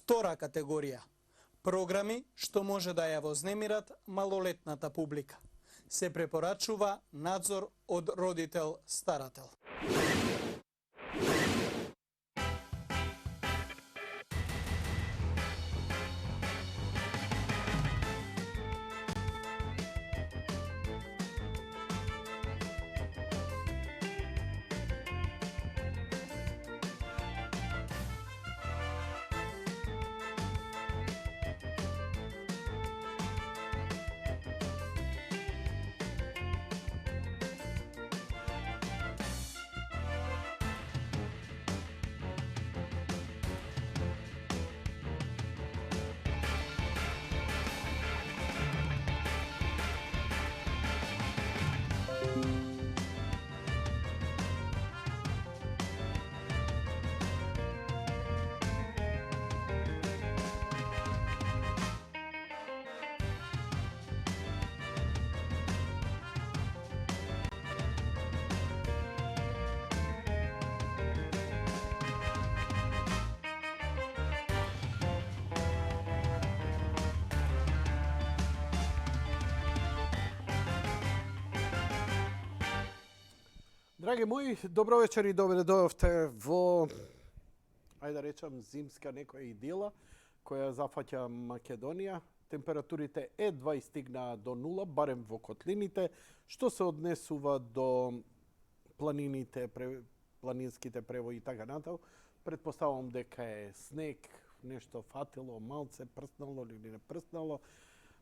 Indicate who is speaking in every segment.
Speaker 1: Втора категорија – програми што може да ја вознемират малолетната публика. Се препорачува надзор од родител-старател.
Speaker 2: Драги мои, добро вечер и добре дојдовте во, ајде да речам, зимска некоја идила која зафаќа Македонија. Температурите едва стигнаа до нула, барем во котлините, што се однесува до планините, планинските превои и така натаму. Предпоставувам дека е снег, нешто фатило, малце прснало или не прснало.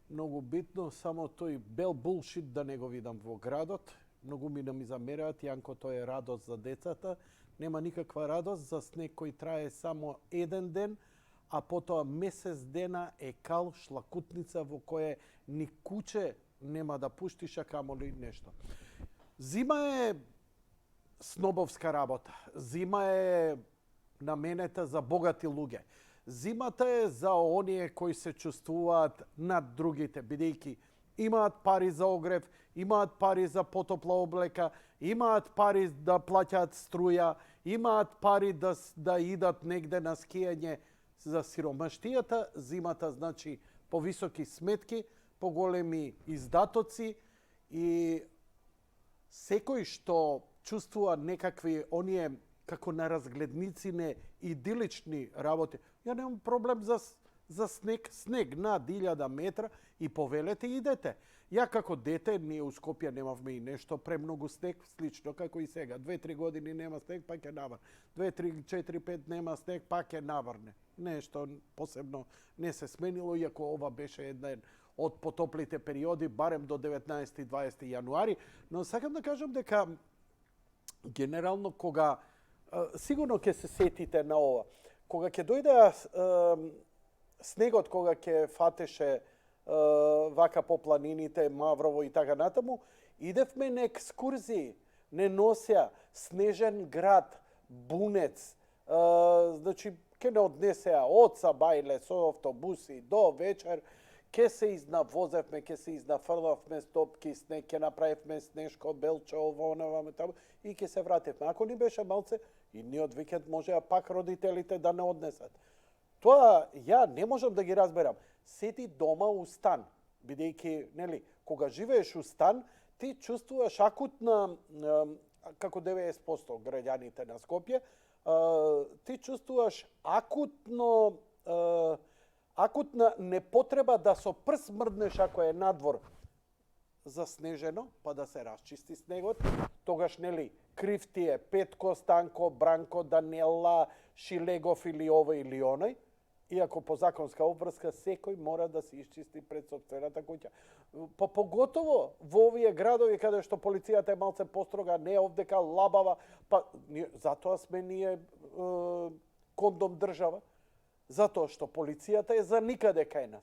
Speaker 2: Многу битно, само тој бел булшит да не го видам во градот. Многу ми замераат, Јанко, тоа е радост за децата. Нема никаква радост за снег кој трае само еден ден, а потоа месец дена е кал шлакутница во која ни куче нема да пуштиш, а камоли нешто. Зима е снобовска работа. Зима е наменета за богати луѓе. Зимата е за оние кои се чувствуваат над другите, бидејќи имаат пари за огрев, имаат пари за потопла облека, имаат пари да плаќаат струја, имаат пари да идат негде на скијање. За сиромаштијата зимата значи повисоки сметки, поголеми издатоци и секој што чувствува некакви оние како на разгледници идилични работи. Ја немам проблем за снег над 1000 метра и повелете идете. Ја како дете, ние у Скопје немавме и нешто премногу снег, слично како и сега. 2-3 години нема снег, пак ќе наврне. 2-3-4-5 нема снег, пак ќе наврне. Нешто посебно не се сменило, иако ова беше еден од потоплите периоди, барем до 19-20 јануари. Но сакам да кажам дека генерално кога сигурно ќе се сетите на ова, кога ќе дојде снегот, кога ќе фатеше вака по планините, Маврово и така натаму, идевме на екскурзии, не носеа снежен град, Бунец, значи ќе не однесеа од Сабајле со автобуси до вечер, ќе се изнавозевме, ќе се изнафрлавме стопки снег, ќе направивме снешко белче, ово, онава, таму, и ќе се вративме. Ако ни беше малце, и ние од викенд можеа пак родителите да не однесат. Тоа ја не можам да ги разберам. Седи дома у стан, бидејќи, нели, кога живееш у стан, ти чувствуваш акутна, како 90% граѓаните на Скопје, ти чувствуваш акутна непотреба да со прст мрднеш ако е надвор заснежено, па да се расчисти снегот. Тогаш, нели, крив ти е Петко, Станко, Бранко, Данела, Шилегов или ова или оној. Иако по законска обврска секој мора да се исчисти пред сопствената куќа. Поготово во овие градови каде што полицијата е малце построга, не овдека лабава, па затоа сме ние кондом држава, затоа што полицијата е за никаде кај нас.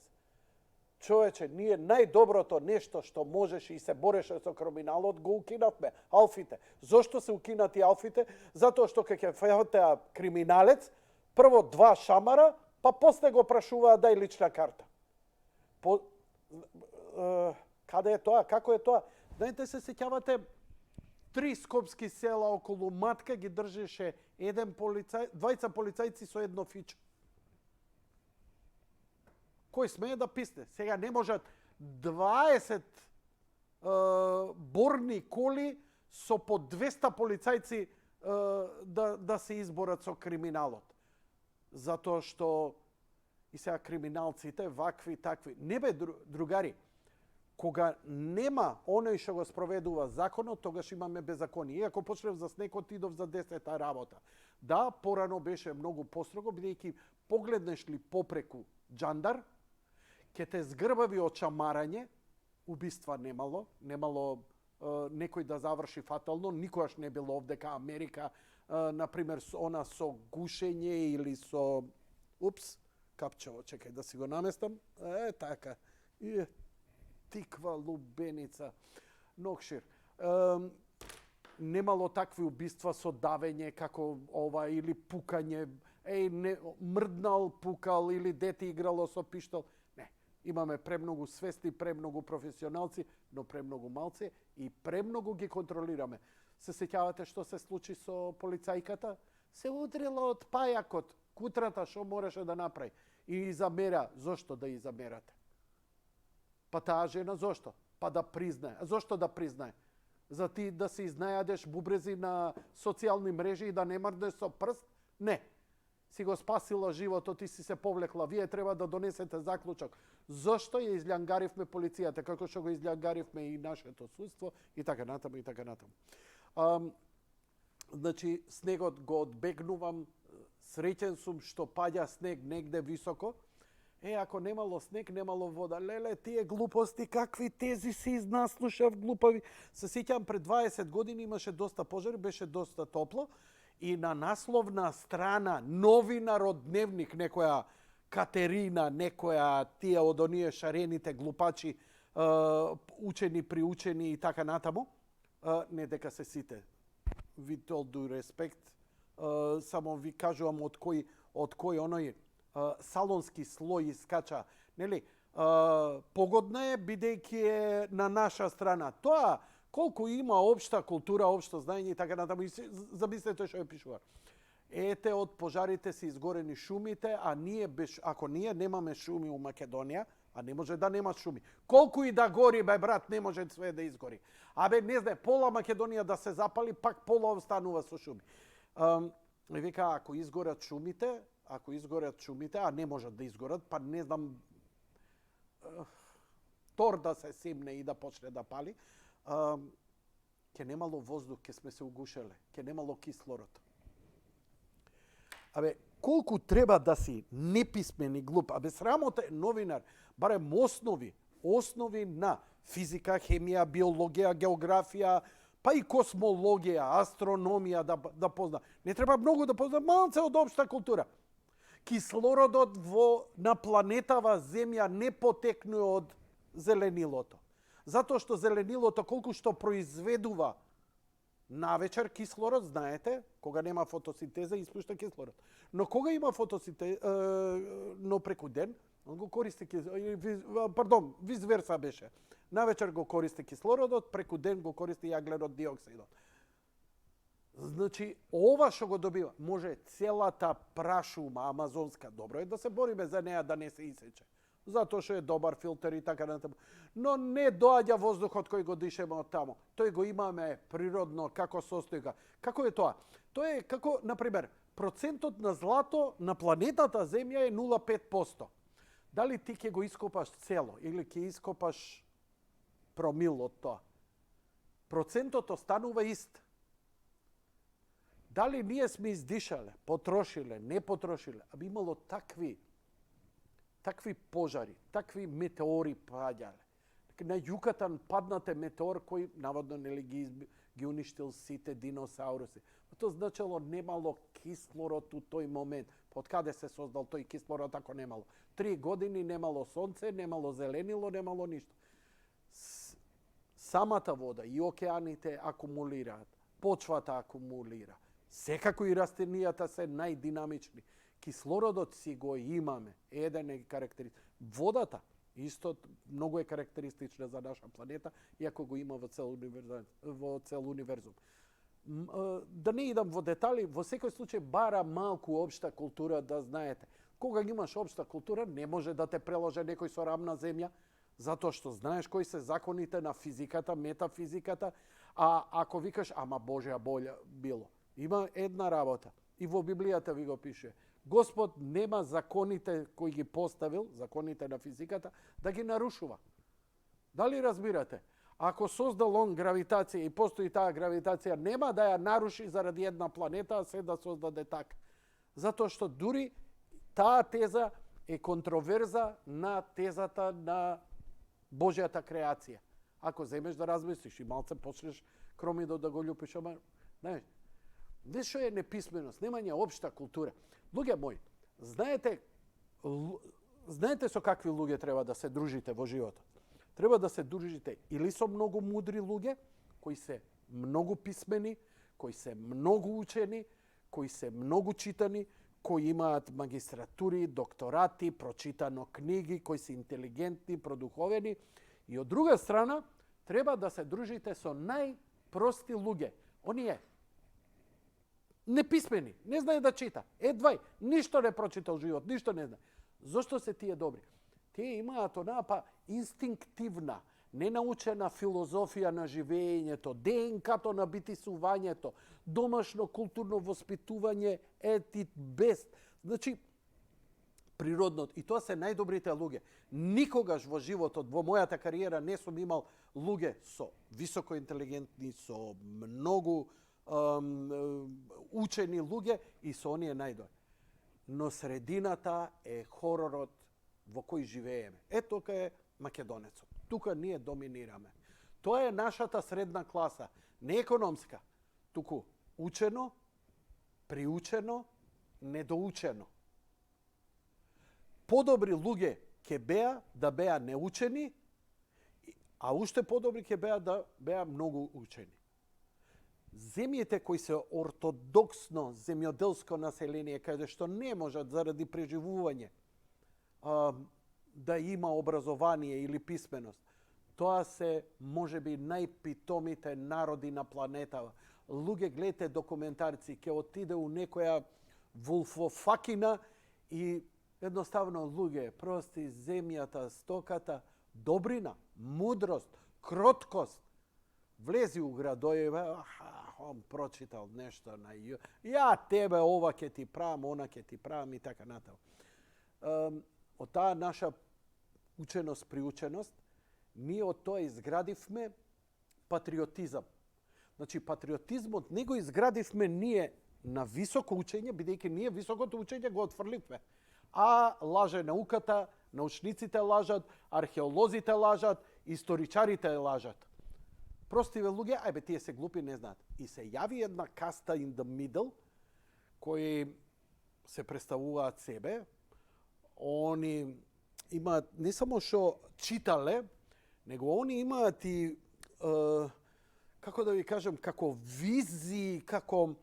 Speaker 2: Човече, ние најдоброто нешто што можеше и се бореше со криминалот го укинавме, алфите. Зошто се укинати алфите? Затоа што кога ќе фатеа криминалец, прво 2 шамара, па после го прашуваа дај лична карта. Каде е тоа? Како е тоа? Знаете, се сеќавате 3 скопски села околу Матка ги држеше еден полицај, 2 полицајци со едно фиче. Кој смее да писне? Сега не можат 20 борни коли со по 200 полицајци да се изборат со криминалот. Затоа што и сега криминалците, вакви, такви. Не бе, другари, кога нема оној што го спроведува законот, тогаш имаме беззаконие. Иако почнев за снег, отидов за 10-та работа. Да, порано беше многу построго, бидејќи погледнеш ли попреку џандар, ќе те згрбави од чамарање, убиства немало некој да заврши фатално, никогаш не било овдека Америка, например, она со гушење или со... Упс, капчево, чекај да си го наместам. Така. Тиква, лубеница, нокшир. Немало такви убиства со давење, како ова, или пукање, мрднал, пукал, или дете играло со пиштол. Не, имаме премногу свести, премногу професионалци, но премногу малци и премногу ги контролираме. Се сеќавате што се случи со полицајката? Се удрила од пајакот, кутрата што мораше да направи. И замера. Зошто да и замерате? Па таа жена зошто? Па да признае. А зошто да признае? За ти да се изнајадеш бубрези на социјални мрежи и да не мрднеш со прст? Не. Си го спасила животот и си се повлекла. Вие треба да донесете заклучок. Зошто ја изљангаривме полицијата, како што го изљангаривме и нашето судство, и така натаму, и така натаму. Значи, снегот го одбегнувам, среќен сум што паѓа снег негде високо. Ако немало снег, немало вода. Леле, тие глупости, какви тези се изнаслушав глупави. Се сеќавам, пред 20 години имаше доста пожари, беше доста топло. И на насловна страна, новинар од Дневник, некоја Катерина, некоја тие од оние шарените глупачи, учени, приучени и така натаму, не дека се сите. With all due respect, само ви кажувам од кој оној салонски слој искача. Нели? Погодна е, бидејќи е на наша страна. Тоа, колку има општа култура, општо знаење и така натаму. Замислете што ја пишува. Ете, од пожарите се изгорени шумите, а ако ние немаме шуми у Македонија, а не може да нема шуми. Колку и да гори, бе, брат, не може све да изгори. Не знае, пола Македонија да се запали, пак пола останува со шуми. Вика, ако изгорат шумите, а не можат да изгорат, па не знам, тор да се семне и да почне да пали, ќе немало воздух, ќе сме се угушеле, ќе немало кислород. Колку треба да си неписмен и глуп, срамота е новинар, барем основи на физика, хемија, биологија, географија, па и космологија, астрономија да позна. Не треба многу да позна, малце од општа култура. Кислородот на планетава Земја не потекнува од зеленилото. Затоа што зеленилото колку што произведува навечер кислород, знаете, кога нема фотосинтеза испушта кислород. Но кога има фотосинтеза, но преку ден, он го користи виз верса беше. Навечер го користи кислородот, преку ден го користи јаглерод диоксидот. Значи, ова што го добива, може целата прашума амазонска, добро е да се бориме за неа да не се исече. Затоа што е добар филтер и така натаму. Но не доаѓа воздухот кој го дишеме од таму. Тој го имаме природно како состојка. Како е тоа? Тоа е како, например, процентот на злато на планетата Земја е 0,5%. Дали ти ќе го ископаш цело или ќе ископаш промил од тоа? Процентот останува ист. Дали ние сме издишале, потрошиле, не потрошиле, имало такви пожари, такви метеори паѓале. На Јукатан паднате метеор кој наводно нели ги уништил сите диносауруси. Тоа значело немало кислород у тој момент. Од каде се создал тој кислород ако немало? 3 години немало сонце, немало зеленило, немало ништо. Самата вода и океаните акумулираат, почвата акумулира. Секако и растенијата се најдинамични. Кислородот си го имаме. Еден е карактеристик. Водата исто многу е карактеристична за наша планета, иако го има во цел универзум. Да не идам во детали, во секој случај бара малку општа култура да знаете. Кога имаш општа култура, не може да те прелаже некој со рамна земја, затоа што знаеш кои се законите на физиката, метафизиката, а ако викаш, ама Божја волја било. Има една работа, и во Библијата ви го пише. Господ нема законите кои ги поставил, законите на физиката, да ги нарушува. Дали разбирате? Ако создал он гравитација и постои таа гравитација, нема да ја наруши заради една планета, а се да создаде така. Затоа што дури таа теза е контроверза на тезата на Божјата креација. Ако земеш да размислиш и малце почнеш Кромидо да го љупиш, ама, знаеш, нешто е неписменост, немање општа култура. Луѓе мои, знаете со какви луѓе треба да се дружите во животот? Треба да се дружите или со многу мудри луѓе, кои се многу писмени, кои се многу учени, кои се многу читани, кои имаат магистратури, докторати, прочитано книги, кои се интелигентни, продуховени. И од друга страна, треба да се дружите со најпрости луѓе. Оние неписмени, не знае да чита. Едвај, ништо не прочитал живот, ништо не знае. Зошто се тие добри? Тие имаат онаа па инстинктивна, ненаучена филозофија на живеењето, ДНК-то на битисувањето, домашно културно воспитување, етит, бест. Значи, природно. И тоа се најдобрите луѓе. Никогаш во животот, во мојата кариера, не сум имал луѓе со високо интелигентни, со многу учени луѓе и со оние најдобри. Но средината е хоророт во кој живееме. Тука е македонецот. Тука ние доминираме. Тоа е нашата средна класа. Не економска, туку учено, приучено, недоучено. Подобри луѓе ќе беа да беа неучени, а уште подобри ќе беа да беа многу учени. Земјите кои се ортодоксно земјоделско население, каде што не можат заради преживување да има образование или писменост, тоа се можеби најпитомите народи на планетава. Луѓе, гледате документарци, ќе отиде у некоја вулфофакина и едноставно луѓе, прости земјата, стоката, добрина, мудрост, кроткост. Влези у градојеве, он прочитал нешто на ја тебе ова ќе ти правам, она ќе ти правам и така натаму. Од таа наша ученост, приученост, ние од тоа изградивме патриотизам. Значи, патриотизмот не го изградивме ние на високо учење, бидејќи ние високото учење го отфрливме. А лаже науката, научниците лажат, археолозите лажат, историчарите лажат. Простиве луѓе, ајбе, тие се глупи, не знаат. И се јави една каста in the middle, кои се представуваат себе. Они имаат не само што читале, него они имаат и, како да ви кажем, како визии, како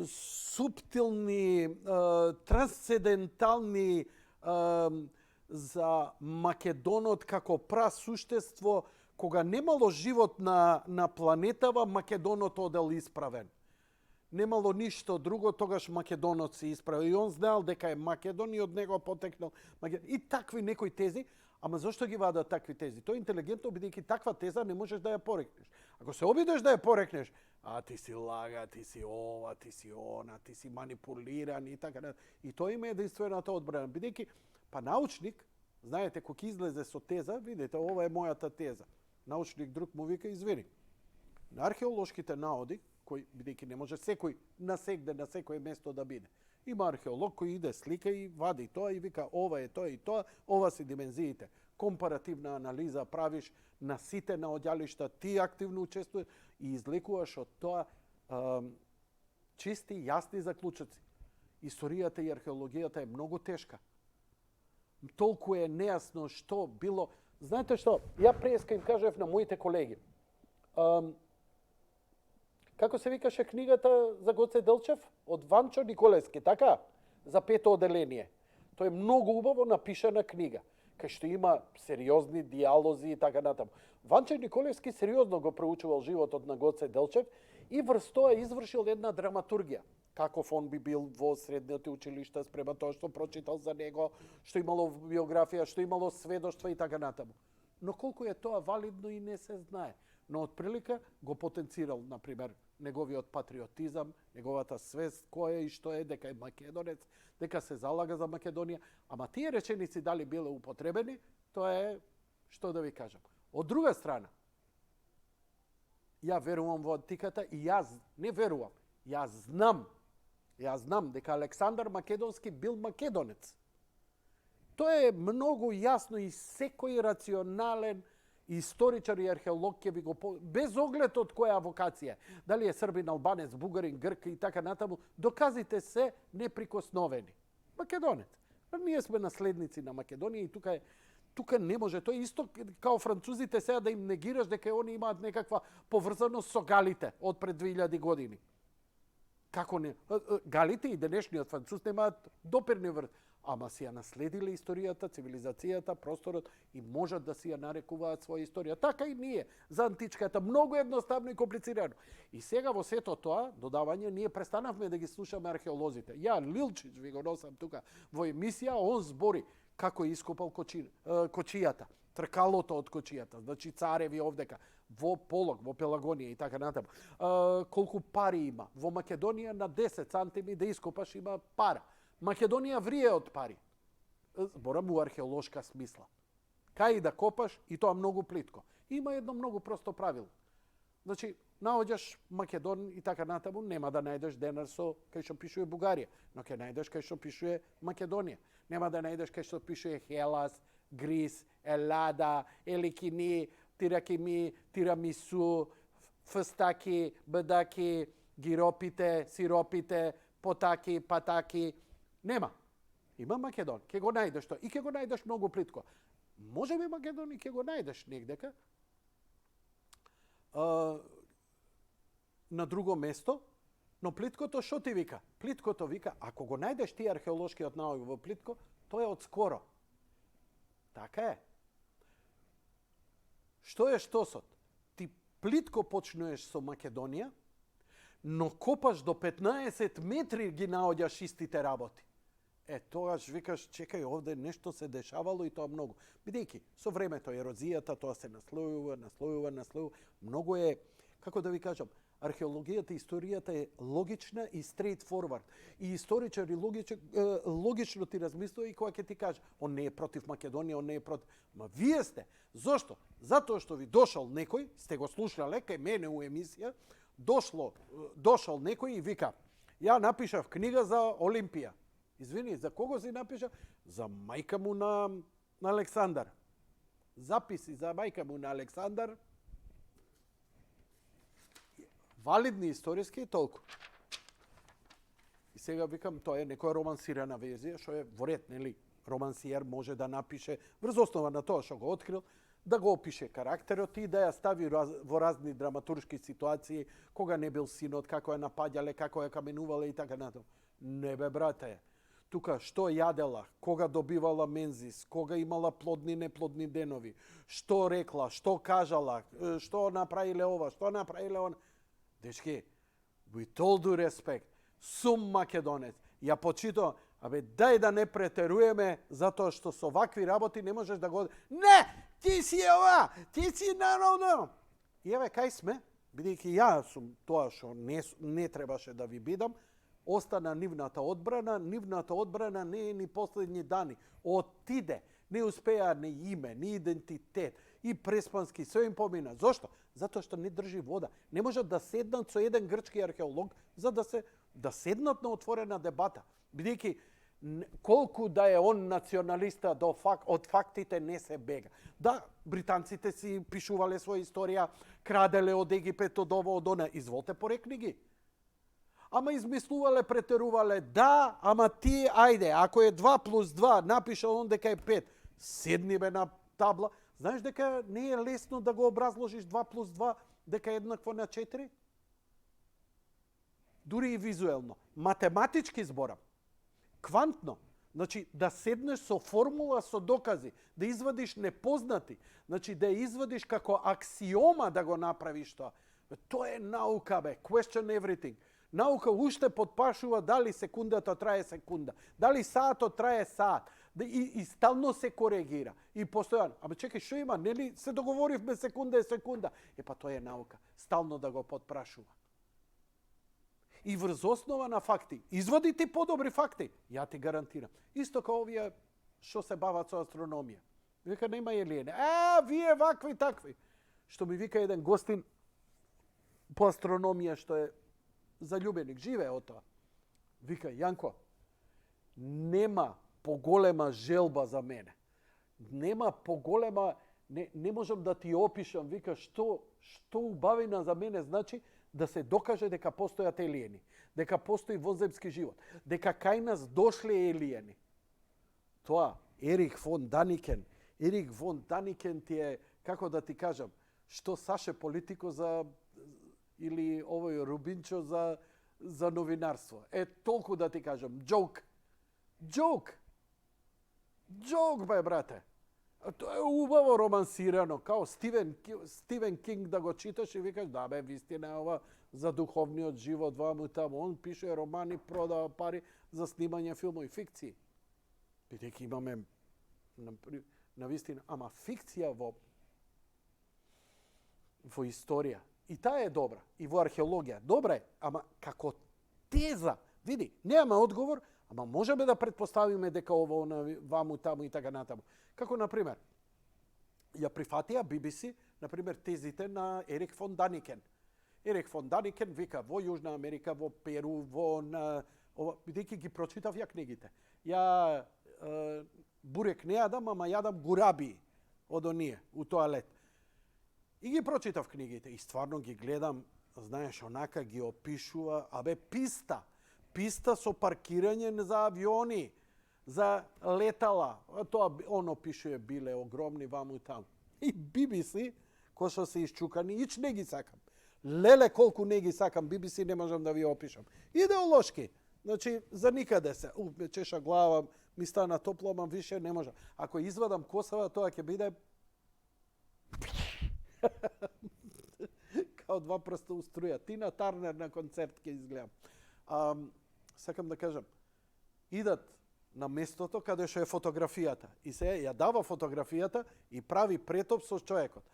Speaker 2: суптилни, трансцендентални за Македонот како прасуштество, кога немало живот на планетава, Македонот одел исправен. Немало ништо друго, тогаш Македонот се исправи. И он знаел дека е Македон и од него потекнал Македон. И такви некои тези, ама зошто ги вадат такви тези? Тоа е интелигентно, бидејќи таква теза не можеш да ја порекнеш. Ако се обидеш да ја порекнеш, ти си лага, ти си ова, ти си она, ти си манипулиран и така. И тоа им е единствената одбрана. Бидејќи, па научник, знаете, кога излезе со теза, видите, ова е мојата теза. Научник друг му вика, извини. На археолошките наоди, кој, бидејќи не може секој насегде на секој место да биде. Има археолог кој иде, слика и вади тоа и вика ова е тоа и тоа, ова се димензиите. Компаративна анализа правиш на сите наоѓалишта, ти активно учествуваш и излекуваш од тоа чисти, јасни заклучоци. Историјата и археологијата е многу тешка. Толку е нејасно што било. Знаете што, ја преска им кажав на моите колеги. Како се викаше книгата за Гоце Делчев? Од Ванчо Николевски, така? За 5-то оделение. Тоа е многу убаво напишана книга, кај што има сериозни диалози и така натаму. Ванчо Николевски сериозно го проучувал животот на Гоце Делчев и врз тоа извршил една драматургија. каков он би бил во средните училишта спрема тоа што прочитал за него, што имало биографија, што имало сведоштва и така натаму. Но колку е тоа валидно и не се знае. Но отприлика го потенцирал, например, неговиот патриотизам, неговата свест, кој е и што е, дека е македонец, дека се залага за Македонија. Ама тие реченици дали биле употребени, тоа е, што да ви кажам. Од друга страна, ја верувам во антиката и јас не верувам, јас знам дека Александар Македонски бил македонец. Тоа е многу јасно и секој рационален историчар и археолог ќе би го без оглед од која вокација, дали е србин, албанец, бугарин, грк и така натаму, доказите се неприкосновени. Македонец. Ние сме наследници на Македонија и тука не може. Тоа е исто као французите сега да им негираш дека они имаат некаква поврзаност со галите од пред 2000 години. Како не? Галите и денешниот француз немаат допирни врз. Ама си ја наследиле историјата, цивилизацијата, просторот и можат да си ја нарекуваат своја историја. Така и ние за античката. Многу едноставно и комплицирано. И сега во сето тоа додавање ние престанавме да ги слушаме археолозите. Ја Лилчич ви го носам тука во емисија, он збори како ископал Кочијата, тркалото од Кочијата, значи цареви овдека, во Полог, во Пелагонија и така натаму. Колку пари има? Во Македонија на 10 сантими да ископаш има пара. Македонија врие од пари. Зборам у археолошка смисла. Кај да копаш и тоа многу плитко. Има едно многу просто правило. Значи, наоѓаш Македон и така натаму, нема да најдеш денар со кај што пишува Бугарија, но ќе најдеш кај што пишува Македонија. Нема да најдеш кај што пишува Хелас, Грис, Елада, Еликини, Тиракими, Тирамису, Фстаки, Бедаки, Гиропите, Сиропите, Потаки, Патаки. Нема. Има Македон. Ке го најдеш тоа. И ке го најдеш многу плитко. Може би Македон и ке го најдеш негдека. На друго место, но плиткото што ти вика? Плиткото вика, ако го најдеш ти археолошкиот наоѓ во плитко, тоа е од скоро. Така е. Што е штосот? Ти плитко почнуеш со Македонија, но копаш до 15 метри ги наоѓаш истите работи. Тогаш викаш, чекај, овде нешто се дешавало и тоа многу. Бидејќи, со времето ерозијата, тоа се наслојува. Многу е, како да ви кажам, археологијата и историјата е логична и straight forward. И историчари логично ти размислува и кога ќе ти каже, он не е против Македонија, он не е против. Ма вие сте. Зошто? Затоа што ви дошол некој, сте го слушнале кај мене у емисија, дошол некој и вика, ја напишав книга за Олимпија. Извини, за кого си напиша? За мајка му на Александар. Записи за мајка му на Александар. Валидни историски и толку. И сега викам, тоа е некоја романсирана верзија, што е во ред, нели? Романсиер може да напише, врз основа на тоа што го открил, да го опише карактерот и да ја стави во разни драматуршки ситуации, кога не бил синот, како ја напаѓале, како ја каменувале и така натаму. Не бе, брате, тука што јадела, кога добивала мензис, кога имала плодни, неплодни денови, што рекла, што кажала, што направиле ова, што направиле она. Дечки, with all due respect, сум македонец. Ја почитувам, дај да не претеруеме, затоа што со вакви работи не можеш да го... Не! Ти си ова! Ти си наравно! И еве, кај сме? Бидејќи ја сум тоа што не требаше да ви бидам, остана нивната одбрана не е ни последни дани. Отиде. Не успеа ни име, ни идентитет, и преспански, се им помина. Зошто? Затоа што не држи вода. Не можат да седнат со еден грчки археолог за да седнат на отворена дебата. Бидејќи колку да е он националиста од фактите не се бега. Да, британците си пишувале своја историја, краделе од Египет, од ово, од она. Изволте, порекни ги. Ама измислувале, претерувале, да, ама ти, ајде, ако е 2 плюс 2, напишал он дека е 5, седни бе на табла. Знаеш дека не е лесно да го образложиш 2 плюс 2, дека е еднакво на 4? Дури и визуелно. Математички зборам. Квантно. Значи, да седнеш со формула, со докази, да извадиш непознати, значи да извадиш како аксиома да го направиш тоа. Тоа е наука, бе. Question everything. Nauka уште подпашува дали секундата трае секунда, дали саатот трае саат. И стално се коригира. И постојано. Абе чекај, што има? Нели се договоривме секунда е секунда? Па тоа е наука. Стално да го подпрашува. И врз основа на факти. Изводи ти подобри факти. Ја ти гарантирам. Исто као овие што се бават со астрономија. Вика, нема елиени. Вие вакви такви. Што ми вика еден гостин по астрономија што е заљубеник, живее од тоа. Вика, Јанко, нема поголема желба за мене. Нема поголема, не можам да ти опишам, вика, што убавина за мене значи да се докаже дека постојат елиени, дека постои вонземски живот, дека кај нас дошле елиени. Тоа, Ерих фон Даникен ти е, како да ти кажам, што Саше Политико за или овој Рубинчо за новинарство. Толку да ти кажам, Джок, бе, брате. Тоа е убаво романсирано, као Стивен Кинг да го читаш и викаш, да бе, вистина е ова за духовниот живот, ваму таму. Он пише романи, продава пари за снимање филмови, фикции. Бидејќи имаме на вистина, ама фикција во историја. И таа е добра, и во археологија. Добра е, ама како теза, види, немаме одговор, ама можеме да предпоставиме дека ова ваму таму и така натаму. Како, например, ја прифатија BBC, например, тезите на Ерик фон Даникен. Ерик фон Даникен вика во Јужна Америка, во Перу, бидејќи ги прочитав ја книгите. Ја бурек не јадам, ама јадам гураби од оние, у тоалет. И ги прочитав книгите и стварно ги гледам, знаеш, онака ги опишува, писта со паркирање за авиони, за летала. Тоа оно пишува биле огромни ваму и таму. И BBC, кој што се исчукани, ич не ги сакам. Леле колку не ги сакам, BBC не можам да ви опишам. Идеолошки. Значи, за никаде се. Ме чеша глава, ми стана топло, ама више не можам. Ако извадам косава, тоа ќе биде као два прста у струја. Тина Тарнер на концерт ќе изгледам. Сакам да кажам, идат на местото каде што е фотографијата. И се ја дава фотографијата и прави претоп со човекот.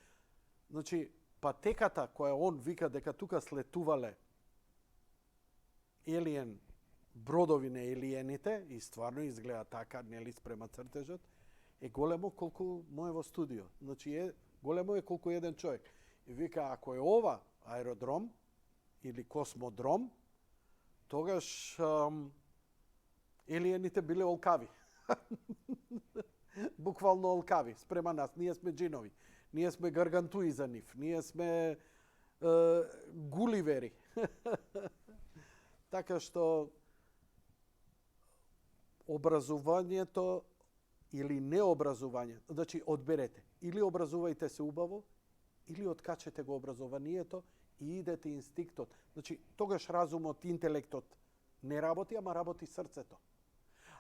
Speaker 2: Значи, патеката која он вика дека тука слетувале елиен бродови на елиените, и стварно изгледа така, нели спрема цртежот, е големо колку моево студио. Значи, големо е колку еден човек. И вика, ако е ова аеродром или космодром, тогаш елиените биле олкави. Буквално олкави спрема нас. Ние сме джинови. Ние сме гаргантуи за нив. Ние сме гуливери. Така што образувањето или необразувањето, значи одберете, или образувајте се убаво, или откачете го образованието и идете инстинктот. Значи, тогаш разумот, интелектот не работи, ама работи срцето.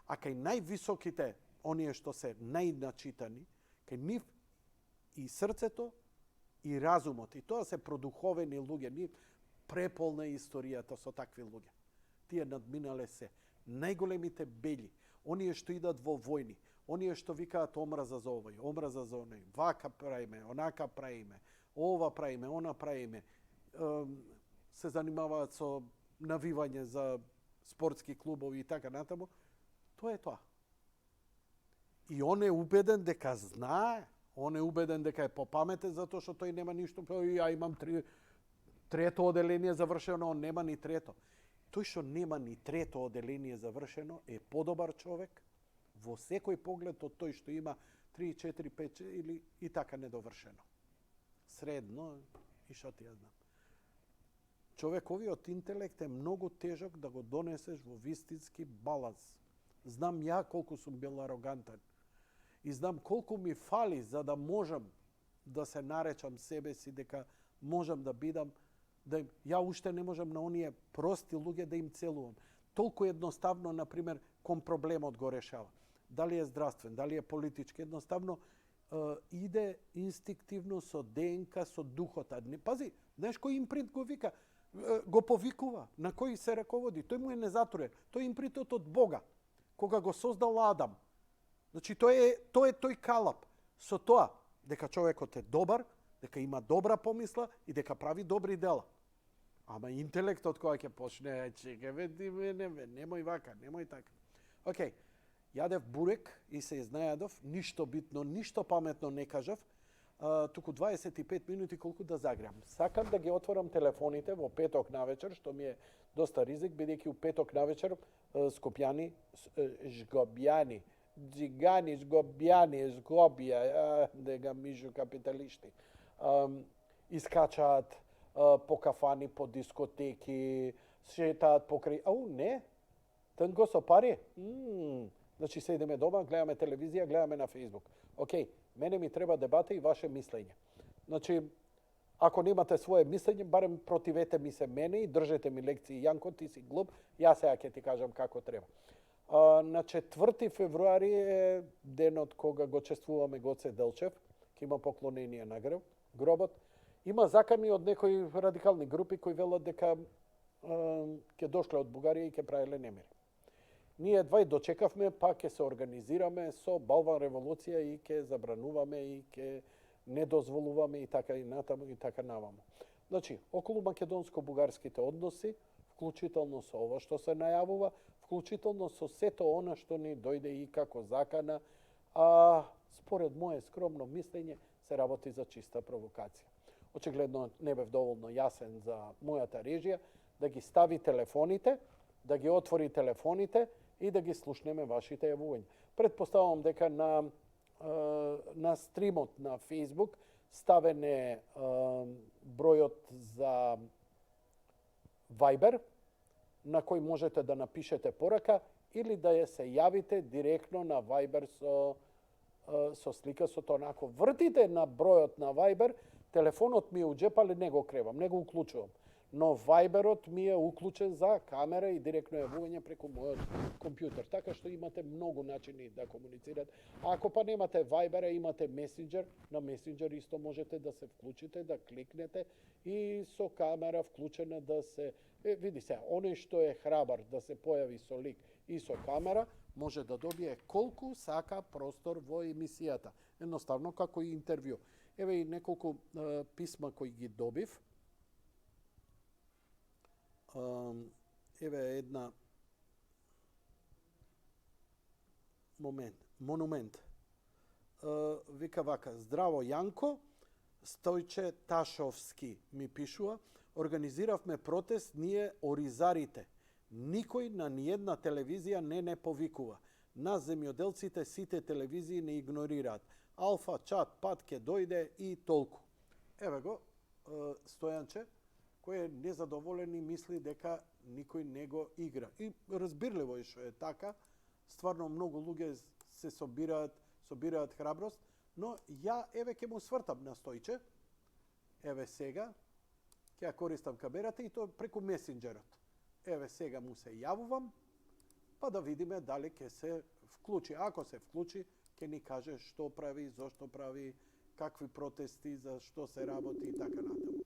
Speaker 2: А кај највисоките, оние што се најначитани, кај нив и срцето и разумот. И тоа се продуховени луѓе. Нив преполна историјата со такви луѓе. Тие надминале се. Најголемите бели, оние што идат во војни, оние што викаат омраза за овој, омраза за оној, вака правиме, онака правиме, ова правиме, она правиме, се занимаваат со навивање за спортски клубови и така натаму, тоа е тоа. И он е убеден дека знае, он е убеден дека е попаметен затоа што тој нема ништо, ја имам трето оделение завршено, он нема ни трето. Тој што нема ни трето оделение завршено е подобар човек во секој поглед од тој што има 3, 4, 5 или и така недовршено. Средно, и што ти ја знам. Човековиот интелект е многу тежок да го донесеш во вистински баланс. Знам ја колку сум бил арогантен. И знам колку ми фали за да можам да се наречам себе си дека можам да бидам, ја уште не можам на оние прости луѓе да им целувам. Толку едноставно, например, кон проблемот го решава. Дали е здравствен, дали е политички, едноставно иде инстинктивно со ДНК, со духот. Пази, знаеш кој импринт го вика? го повикува, на кој се раководи. Тој му е незатворен. Тој е импринтот од Бога, кога го создал Адам. Значи, тој е тој калап. Со тоа, дека човекот е добар, дека има добра помисла и дека прави добри дела. Ама интелектот кој ќе почне, чекаме, немој вака, немој така. Океј, јадев бурек и се изнајадов, ништо битно, ништо паметно не кажав, туку 25 минути колку да заграм. Сакам да ги отворам телефоните во петок навечер, што ми е доста ризик, бидејќи у петок навечер Скопјани, жгобјани, джигани, жгобјани, жгобија, дега мижу капиталисти, искачаат по кафани, по дискотеки, шетаат покрај... Ау, не, тнго со пари. Значи, седиме дома, гледаме телевизија, гледаме на Фейсбук. Океј, мене ми треба дебата и ваше мислење. Значи, ако немате свое мислење, барем противете ми се мене и држете ми лекции. Јанко, ти си глуп, јас сега ќе ти кажам како треба. На 4 февруари е денот кога го чествуваме Гоце Делчев, ќе има поклонение на гробот. Има закани од некои радикални групи кои велат дека ќе дошле од Бугарија и ќе правеле немири. Ние едва и дочекавме, па ќе се организираме со балван револуција и ќе забрануваме и ќе не дозволуваме и така и натаму и така наваму. Значи, околу македонско-бугарските односи, вклучително со ова што се најавува, вклучително со сето она што ни дојде и како закана, а според мое скромно мислење се работи за чиста провокација. Очигледно не бев доволно јасен за мојата режија, да ги стави телефоните, да ги отвори телефоните и да ги слушнеме вашите јавувања. Предпоставувам дека на стримот на Facebook ставен е бројот за Viber, на кој можете да напишете порака или да ја се јавите директно на Viber со слика, со тоа. Ако вртите на бројот на Viber, телефонот ми е у джеп, али не го кревам, не го уклучувам. Но Viberот ми е уклучен за камера и директно јавување преку мојот компјутер. Така што имате многу начини да комуницирате. А ако па немате Viber, имате Messenger, на Messenger исто можете да се вклучите, да кликнете и со камера вклучена да се... види се, оној што е храбар да се појави со лик и со камера, може да добие колку сака простор во емисијата. Едноставно како и интервју. Еве и неколку писма кои ги добив. Еве една монумент. Вика вака: здраво Јанко, Стојче Ташовски ми пишува: организиравме протест ние оризарите. Никој на ниедна телевизија не повикува. Нас земјоделците сите телевизии не игнорираат. Алфа, Чат, Пат ке дојде и толку. Еве го Стојанче, кој е незадоволен и мисли дека никој не го игра. И разбирливо е што е така, стварно многу луѓе се собираат храброст, но ја еве ќе му свртам на Стојче, еве сега, ќе ја користам камерата и тоа преку месенџерот. Еве сега му се јавувам, па да видиме дали ќе се вклучи. Ако се вклучи, ќе ни каже што прави, зошто прави, какви протести, за што се работи и така натаму.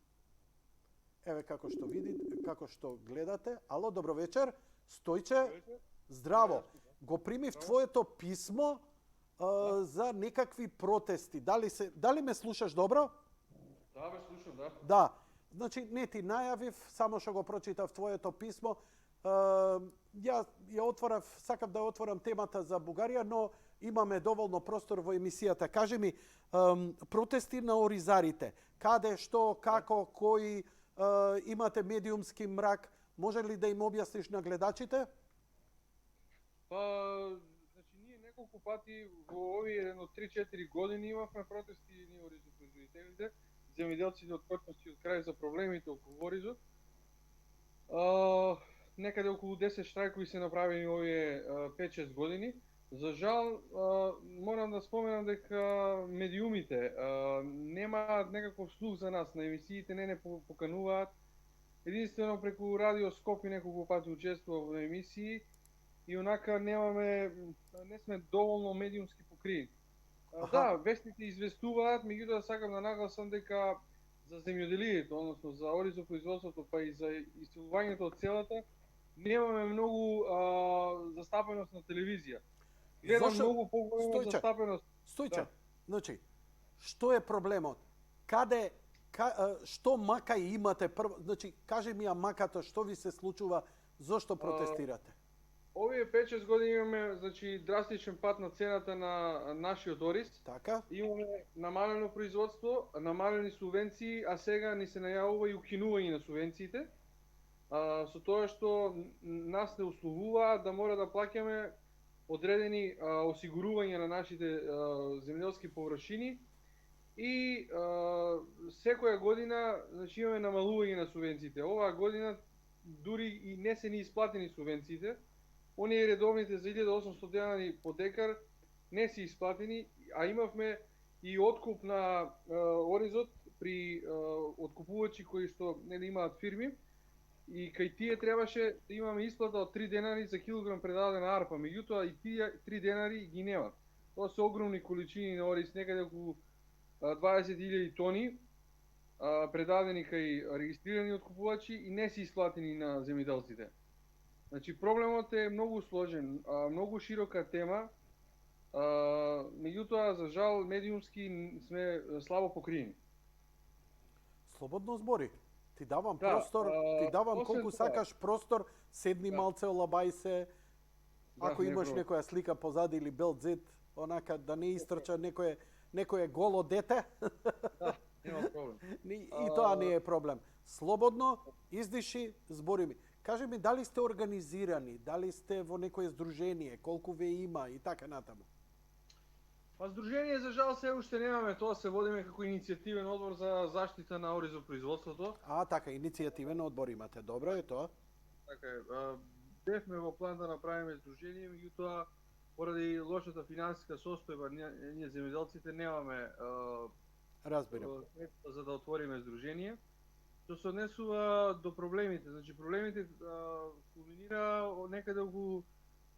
Speaker 2: Еве како што видите, како што гледате. Ало, добро вечер. Стојче, здраво. Го примив твоето писмо за некакви протести. Дали ме слушаш добро?
Speaker 3: Да, ме слушам, да.
Speaker 2: Да. Значи, не ти најавив, само што го прочитав твоето писмо. Ја отворав, сакам да отворам темата за Бугарија, но имаме доволно простор во емисијата. Кажи ми, протести на оризарите. Каде, што, како, кои, имате медиумски мрак, може ли да им објасниш на гледачите?
Speaker 3: Па, значи, ние неколку пати во овие едно 3-4 години имавме протести ние оризопроизводителите, земјоделците од Котмански од крај за проблемите околу оризот. Некаде околу 10 штрајкови се направени овие 5-6 години. За жал, морам да споменам дека медиумите немаат некаков слух за нас, на емисиите не покануваат. Единствено преку Радио Скопје неколку пати учествува во емисии и онака не сме доволно медиумски покриени. Да, вестите известуваат, меѓутоа сакам да нагласам дека за земјоделието, односно за оризопроизводството, па и за исцелувањето од селата, немаме многу застапеност на телевизија. Гледам
Speaker 2: Зошто-
Speaker 3: многу поголема
Speaker 2: Стојче,
Speaker 3: застапеност.
Speaker 2: Стојче,
Speaker 3: Да.
Speaker 2: значи, што е проблемот? Што мака имате прво? Значи, кажи ми ја маката, што ви се случува, зошто протестирате?
Speaker 3: Овие 5-6 години имаме значи драстичен пат на цената на нашиот ориз.
Speaker 2: Така?
Speaker 3: Имаме намалено производство, намалени субвенции, а сега ни се најавува и укинување на субвенциите. Со тоа што нас не условуваат да мора да плаќаме одредени осигурувања на нашите земјоделски површини и секоја година значи имаме намалување на субвенциите. Оваа година дури и не се ни исплатени субвенциите. Оние редовните за 1800 денари по декар не се исплатени, а имавме и откуп на оризот при откупувачи кои што нели имаат фирми и кај тие требаше да имаме исплата од 3 денари за килограм предадена арпа, меѓутоа и тие 3 денари ги немат. Тоа се огромни количини на ориз, некаде околу 20.000 тони предадени кај регистрирани откупувачи и не се исплатени на земјоделците. Значи проблемот е многу сложен, многу широка тема, меѓутоа за жал медиумски сме слабо покриени.
Speaker 2: Слободно збори. Ти давам
Speaker 3: Да,
Speaker 2: простор, ти давам
Speaker 3: освен
Speaker 2: колку
Speaker 3: тоа-
Speaker 2: сакаш простор, седни
Speaker 3: Да.
Speaker 2: малце, олабај се. Ако
Speaker 3: не
Speaker 2: имаш
Speaker 3: проблем.
Speaker 2: некоја слика позади или бел зид, онака да не истрча некое голо дете,
Speaker 3: Да, нема проблем.
Speaker 2: и тоа не е проблем. Слободно, издиши, збори ми. Кажи ми, дали сте организирани, дали сте во некое здружение, колку ве има и така натаму?
Speaker 3: Па здружение за жал се уште немаме, тоа се водиме како иницијативен одбор за заштита на оризопроизводството.
Speaker 2: Така, иницијативен одбор имате. Добро е тоа.
Speaker 3: Така е, бевме во план да направиме здружение, меѓутоа поради лошата финансиска состојба ние земјоделците немаме
Speaker 2: Разбирам.
Speaker 3: средства за да отвориме здружение. Што се однесува до проблемите, значи проблемите кулминира некаде околу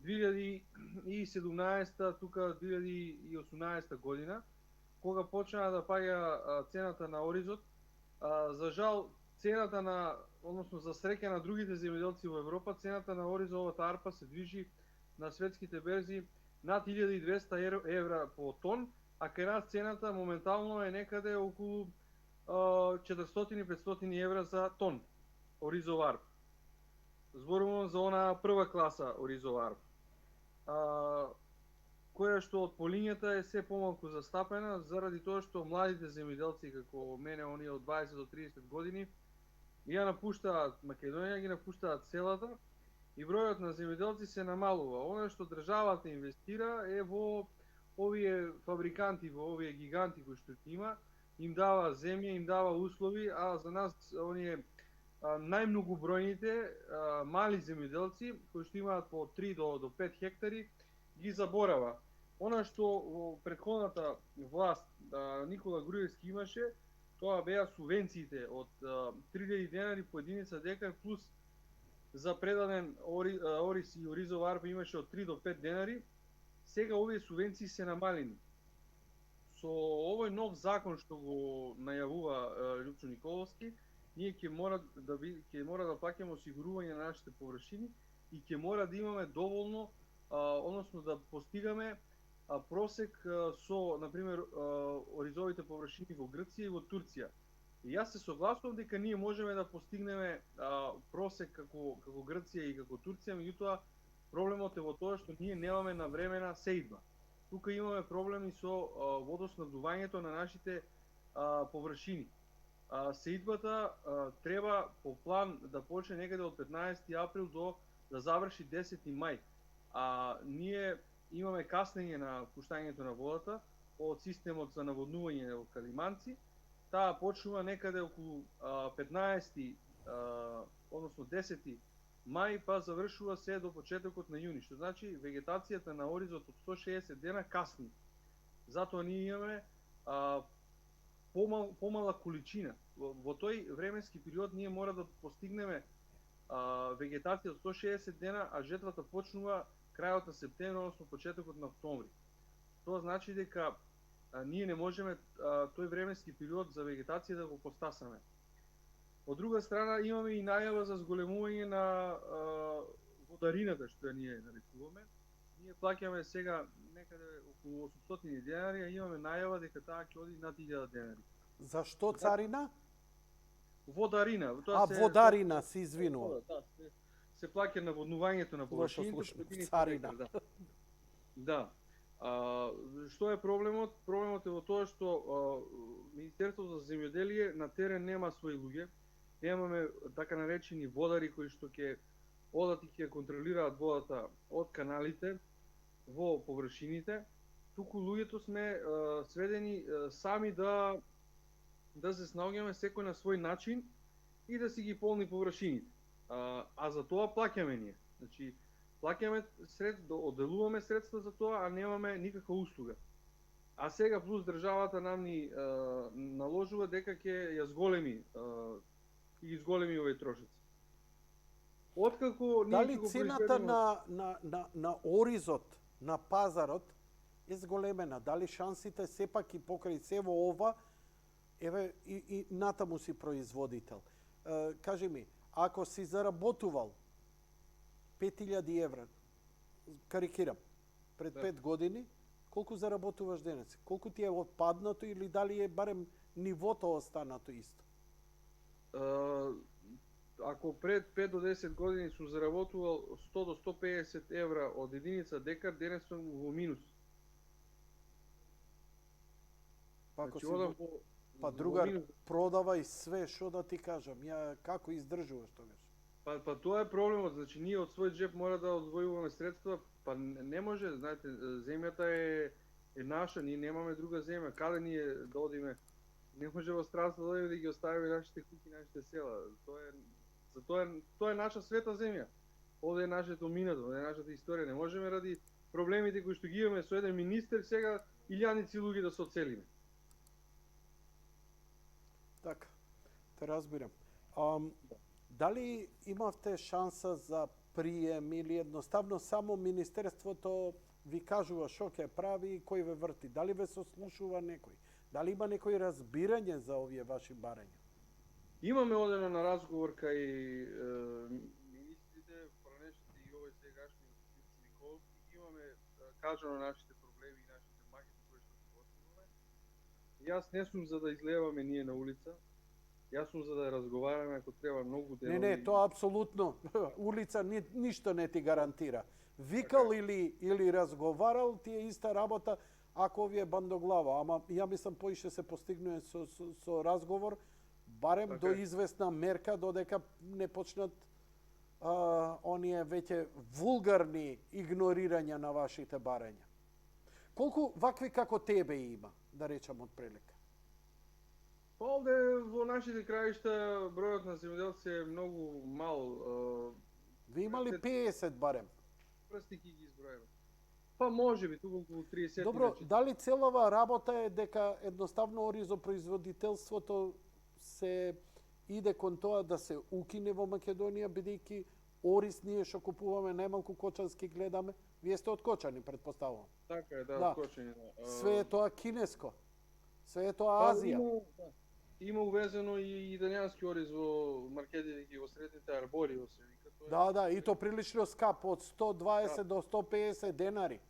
Speaker 3: 2017, тука 2018 година, кога почна да паѓа цената на оризот. За жал, цената на, односно за среќа на другите земјоделци во Европа, цената на оризовата арпа се движи на светските берзи над 1200 евра по тон, а кај нас цената моментално е некаде околу 400-500 евра за тон оризова арпа. Зборувам за она прва класа оризова арпа, која што од полињата е се помалку застапена заради тоа што младите земјоделци како мене, оние од 20 до 30 години, ја напуштаат Македонија, ги напуштаат селата и бројот на земјоделци се намалува. Оно што државата инвестира е во овие фабриканти, во овие гиганти кои што има, им дава земја, им дава услови, а за нас оние најмногу бројните мали земјоделци кои што имаат по 3 до 5 хектари ги заборава. Она што во претходната власт Никола Груевски имаше, тоа беа субвенциите од 3000 денари по единица декар плюс за предаден ориз и оризова арпа имаше од 3 до 5 денари. Сега овие субвенции се намалени. Со овој нов закон што го најавува Лјупчо Николовски, ние ќе мора да плаќаме осигурување на нашите површини и ќе мора да имаме доволно, односно да постигаме просек со, например, оризовите површини во Грција и во Турција. И јас се согласувам дека ние можеме да постигнеме просек како Грција и како Турција, меѓутоа проблемот е во тоа што ние немаме навремена сеидба. Тука имаме проблеми со водоснабдувањето на нашите површини. Сеидбата треба по план да почне некаде од 15 април до да заврши 10 мај. Ние имаме каснење на пуштањето на водата од системот за наводнување во Калиманци. Таа почнува некаде околу 15, односно 10 мај, па завршува се до почетокот на јуни, што значи вегетацијата на оризот од 160 дена касни. Затоа ние имаме помала количина. Во тој временски период ние мора да постигнеме вегетација од 160 дена, а жетвата почнува крајот на септември, односно почетокот на октомври. Тоа значи дека ние не можеме тој временски период за вегетација да го постасаме. Од друга страна имаме и најава за зголемување на водарината, што ја ние нарекуваме. Ние плаќаме сега некаде околу 800 денари, а имаме најава дека таа ќе оди над 1000 денари.
Speaker 2: Зашто царина?
Speaker 3: Водарина.
Speaker 2: Водарина, се извинувам.
Speaker 3: Се плаќа наводнувањето на површините.
Speaker 2: Царина.
Speaker 3: Да. Што е проблемот? Проблемот е во тоа што Министерството за земјоделие на терен нема своји луѓе. Немаме така наречени водари кои што ќе одат и ќе контролираат водата од каналите во површините. Туку луѓето сме сведени сами да се снаоѓаме секој на свој начин и да си ги полни површините. А за тоа плаќаме ние. Значи, плаќаме средства, одделуваме средства за тоа, а немаме никаква услуга. А сега плюс државата нам ни наложува дека ќе ја зголеми и ги зголеми овој трошоци. Откако
Speaker 2: дали цената на оризот на пазарот е зголемена? Дали шансите сепак и покрај сево ова, еве и натаму си производител? Кажи ми, ако си заработувал 5000 евра, карикирам, пред 5 години, колку заработуваш денес? Колку ти е отпаднато или дали е барем нивото останато исто?
Speaker 3: Ако пред 5 до 10 години сум заработувал 100 до 150 евра од единица декар, денес сум во минус.
Speaker 2: Значи,
Speaker 3: па
Speaker 2: другар, продавај све, што да ти кажам, ја како издржуваш тогаш?
Speaker 3: Па тоа е проблемот, значи ние од свој джеб мора да одвојуваме средства, па не може, знаете, земјата е наша, ние немаме друга земја, каде ние да одиме? Не може во странство да одиме да ги оставиме нашите куќи, нашите села. Тоа е наша света земја. Овде е нашето минато, овде е нашата историја. Не можеме ради проблемите кои што ги имаме со еден министер сега илјаници луѓе да се оцелиме.
Speaker 2: Така, те разбирам. Дали имавте шанса за прием или едноставно само Министерството ви кажува што ќе прави и кој ве врти? Дали ве сослушува некој? Дали има некој разбирање за овие ваши барања?
Speaker 3: Имаме одено на разговор кај министрите, пранешите и овој сегашни Никол, имаме кажано нашите проблеми и нашите маки кои што се отворуваме. Јас не сум за да излеваме ние на улица. Јас сум за да разговараме, ако треба многу денови.
Speaker 2: Не, тоа апсолутно. Улица ништо не ти гарантира. Викал или разговарал ти е иста работа ако овие бандоглава. Ама ја мислам поише се постигнува со разговор, барем
Speaker 3: така,
Speaker 2: до известна мерка, додека не почнат оние веќе вулгарни игнорирања на вашите барања. Колку вакви како тебе има, да речам од прилика?
Speaker 3: Овде во нашите краишта бројот на земјоделци е многу мал.
Speaker 2: Ви имали 50 барем?
Speaker 3: Прсти ги избројаме. Па може би туку околу 30.
Speaker 2: Добро, дали целава работа е дека едноставно оризопроизводителството се иде кон тоа да се укине во Македонија, бидејќи ориз ние што купуваме најмалку кочански гледаме, вие сте од Кочани, претпоставувам.
Speaker 3: Така е,
Speaker 2: да.
Speaker 3: од Кочани.
Speaker 2: Све е тоа кинеско. Све е тоа Азија.
Speaker 3: Има увезено и италијански ориз во маркетите и во средните арбори во се вика.
Speaker 2: Да, и то прилично скап, од 120 до 150 денари.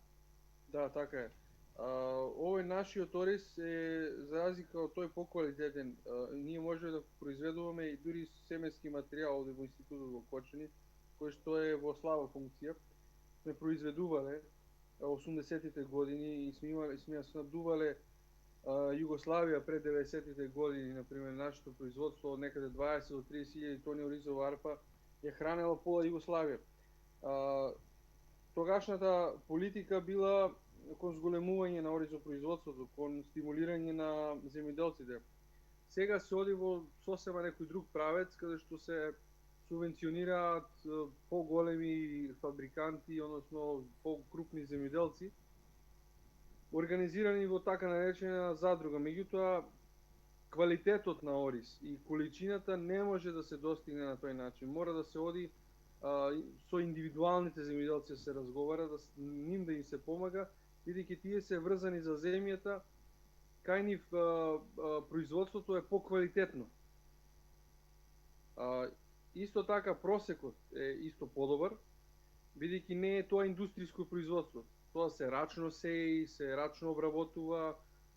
Speaker 3: Да, така е. Овој нашиот ориз е, за разлика од тој поквалитетен, ние можеме да произведуваме и дури семенски материјал овде во институтот во Кочани, кој што е во слаба функција. Сме произведувале 80-тите години и сме ја снабдувале Југославија пред 90-тите години, например, нашето производство од некаде 20 до 30.000 тони оризова арпа ја хранела пола Југославија. Тогашната политика била кон зголемување на оризопроизводството, кон стимулирање на земјоделците. Сега се оди во сосема некој друг правец, каде што се субвенционираат поголеми фабриканти, односно покрупни земјоделци, организирани во така наречена задруга. Меѓутоа, квалитетот на ориз и количината не може да се достигне на тој начин. Мора да се оди со индивидуалните земјоделци да се разговара, ним да им се помага, бидејќи тие се врзани за земјата кај нив производството е поквалитетно. Исто така просекот е исто подобар, бидејќи не е тоа индустријско производство. Тоа се рачно сеи, се рачно обработува,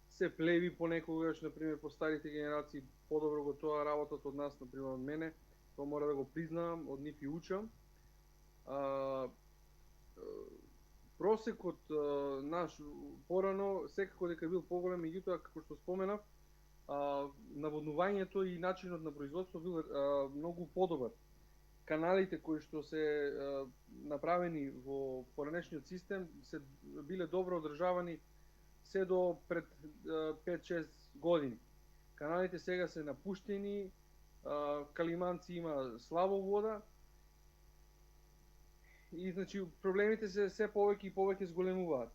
Speaker 3: се плеви понекогаш, например, по старите генерации подобро го тоа работат од нас, например, од мене, тоа мора да го признавам, од нив и учам. Просекот наш порано секако дека бил поголем, меѓутоа како што споменав, наводнувањето и начинот на производство бил многу подобар. Каналите кои што се направени во поранешниот систем се биле добро одржавани се до пред 5-6 години. Каналите сега се напуштени, Калиманци има слабо вода и значи проблемите се се повеќе и повеќе зголемуваат.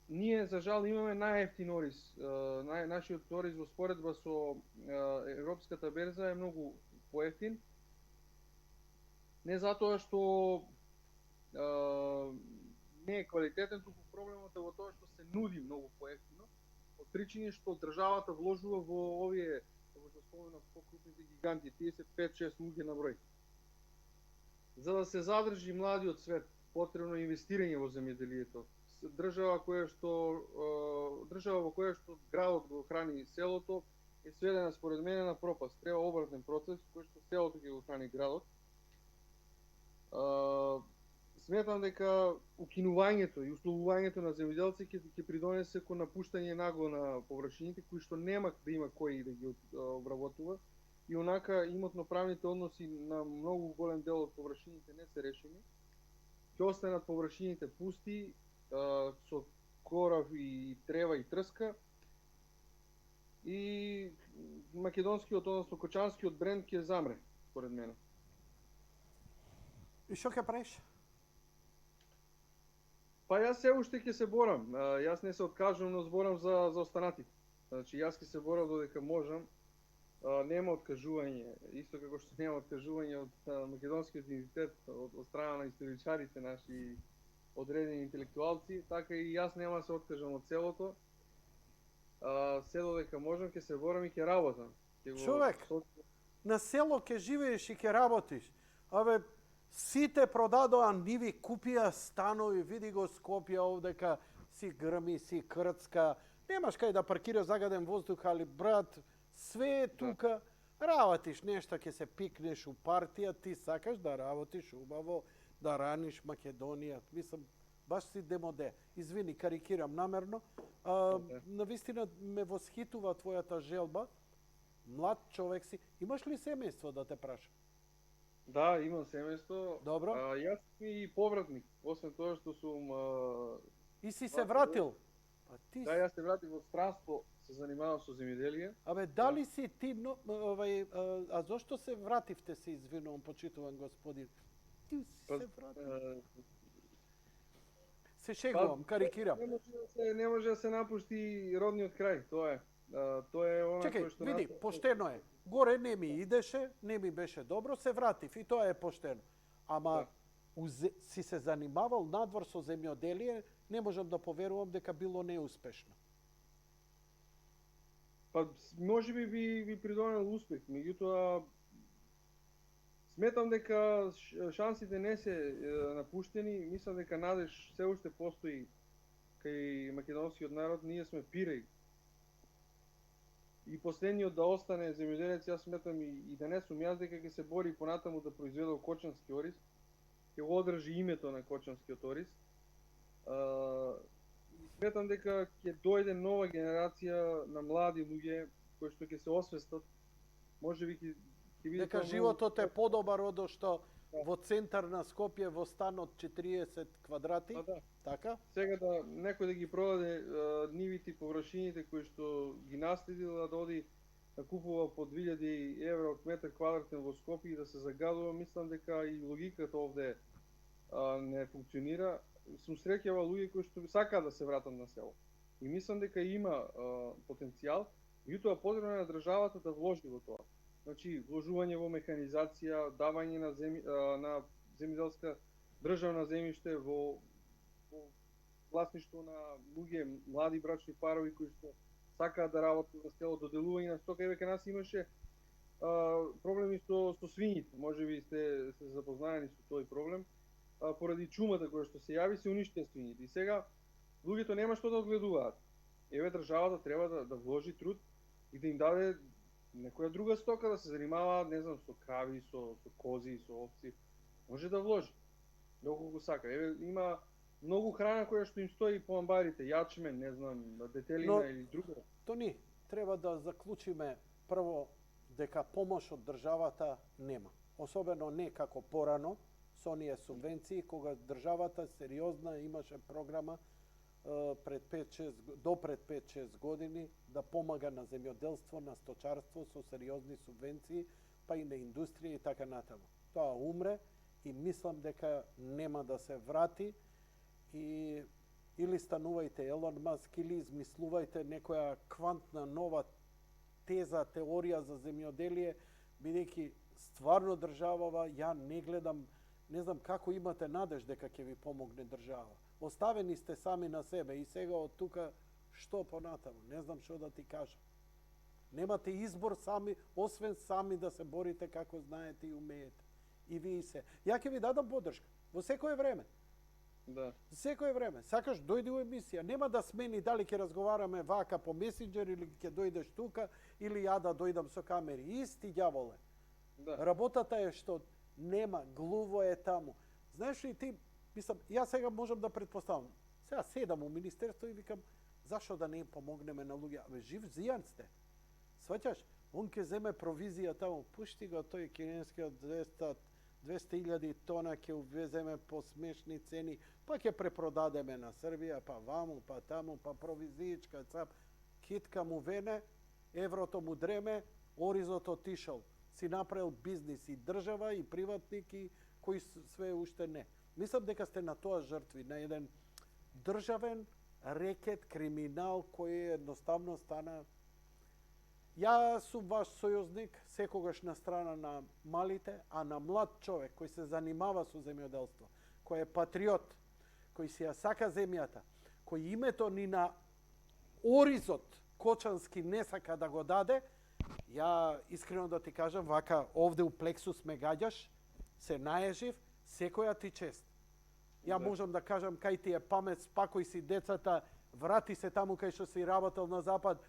Speaker 3: Ние за жал имаме најефтин ориз. Нашиот ориз во споредба со европската берза е многу поевтин. Не затоа што не е квалитетен, туку проблемот е во тоа што се нуди многу поевтино, од причини што државата вложува во овие, како што споменав, покрупните гиганти, 35-6 луѓе на број. За да се задржи младиот свет, потребно е инвестирање во земјоделието. Држава во која што градот го храни селото е сведена според мене на пропаст. Треба обратен процес кој што селото ќе го храни градот. Сметам дека укинувањето и условувањето на земјоделци ќе придонесе кон напуштање нагло на површините кои што нема да има кој да ги обработува и онака имотно-правните односи на многу голем дел од површините не се решени. Ќе останат површините пусти со корав и трева и трска и македонскиот, односно кочанскиот бренд ќе замре, според мене.
Speaker 2: И што ќе правиш?
Speaker 3: Па јас се уште ќе се борам. Јас не се откажувам, но зборам за останатите. Значи јас ќе се борам додека можам. Нема откажување, исто како што нема откажување од македонскиот идентитет од страна на историчарите наши одредени интелектуалци, така и јас нема се откажам од селото. Се додека можам ќе се борам и ќе работам.
Speaker 2: Човек, на село ќе живееш и ќе работиш. Абе, сите продадоа ниви, купија станови, види го Скопје овдека, си грми, си крцка, немаш кај да паркираш загаден воздух, али брат, све е тука, работиш нешто, ќе се пикнеш у партија, ти сакаш да работиш убаво, да раниш Македонија. Мислам, баш си демоде. Извини, карикирам намерно. Навистина ме восхитува твојата желба. Млад човек си. Имаш ли семејство, да те прашам?
Speaker 3: Да, имам семејство.
Speaker 2: Добро.
Speaker 3: Јас сум и повратник, освен тоа што сум...
Speaker 2: И си се вратил?
Speaker 3: Да, јас се вратив од странство, се занимавам со земјоделие.
Speaker 2: Абе, дали си ти, а зошто се вративте, се извинувам, почитуван господин? Ти си се вратил. Се шегувам, карикирам.
Speaker 3: Не може да се напушти родниот крај, тоа е. Тоа е она
Speaker 2: Чекај,
Speaker 3: кој што...
Speaker 2: види, поштено е. Горе не ми идеше, не ми беше добро, се вратив и тоа е поштено. Ама си се занимавал надвор со земјоделие, не можам да поверувам дека било неуспешно.
Speaker 3: Па можеби би придонел успех, меѓутоа сметам дека шансите не се напуштени, мислам дека надеж се уште постои кај македонскиот народ, ние сме пирај. И последниот да остане земјоделец, јас сметам и да не сум јас дека ќе се бори понатаму да произведе кочански ориз, ќе го одржи името на кочанскиот ориз. И сметам дека ќе дојде нова генерација на млади луѓе кои што ќе се освестат, можеби ќе видите
Speaker 2: дека животот е подобар од што во центар на Скопје во стан од 40 квадрати, така?
Speaker 3: Сега да некој да ги продаде нивите и површините кои што ги наследил, да оди да купува по 2000 евро од метар квадратен во Скопје и да се загадува, мислам дека и логиката овде не функционира. Сум среќава луѓе кои што сакаат да се вратат на село. И мислам дека има потенцијал, меѓутоа потребно е на државата да вложи во тоа. Значи, вложување во механизација, давање на земјоделска државна земјиште во власништво на луѓе, млади брачни парови кои што сакаат да работат на село, доделување на стока. Еве кај нас имаше проблеми со свињите. Можеби се запознаени со тој проблем. Поради чумата која што се јави, се уништија свињите. И сега луѓето нема што да одгледуваат. Еве државата треба да вложи труд и да им даде некоја друга стока да се занимаваат, не знам, со крави, со кози, со овци. Може да вложи. Доколку сака. Еве има многу храна која што им стои по амбарите, јачмен, не знам, детелина или друго.
Speaker 2: Тони, треба да заклучиме прво дека помош од државата нема. Особено не како порано, со оние субвенции, кога државата сериозна имаше програма пред 5-6 години да помага на земјоделство, на сточарство со сериозни субвенции, па и на индустрија и така натаму. Тоа умре и мислам дека нема да се врати и или станувајте Елон Маск или измислувајте некоја квантна нова теза, теорија за земјоделие, бидејќи стварно државава, ја не гледам, не знам како имате надеж дека ќе ви помогне држава. Оставени сте сами на себе и сега од тука што понатаму, не знам што да ти кажам. Немате избор сами, освен сами да се борите како знаете и умеете. И ви и се. Ја ќе ви дадам поддршка во секое време.
Speaker 3: Да.
Speaker 2: Секое време. Сакаш дојди у емисија, нема да смени дали ќе разговараме вака по месенџер или ќе дојдеш тука или ја да дојдам со камери. Исти ѓаволе.
Speaker 3: Да.
Speaker 2: Работата е што нема, глуво е таму. Знаеш ли ти, мислам, ја сега можам да предпоставам. Сега седам у министерство и викам, зашо да не им помогнеме на луѓе? Абе, жив зијан сте. Сваќаш? Он ќе земе провизија таму, пушти го тој кинескиот 200.000 тона ќе увеземе по смешни цени, па ќе препродадеме на Србија, па ваму, па таму, па провизиичка, цап, китка му вене, еврото му дреме, оризот отишол. Си направил бизнис и држава, и приватник, и кои све уште не. Мислам дека сте на тоа жртви, на еден државен рекет, криминал, кој едноставно стана. Ја сум ваш сојузник, секогаш на страна на малите, а на млад човек кој се занимава со земјоделство, кој е патриот, кој си ја сака земјата, кој името ни на оризот кочански не сака да го даде, ја искрено да ти кажам, вака овде у плексус ме гаѓаш, се наежив, секоја ти чест. Ја можам да кажам кај ти е памет, спакој си децата, врати се таму кај што си работел на запад,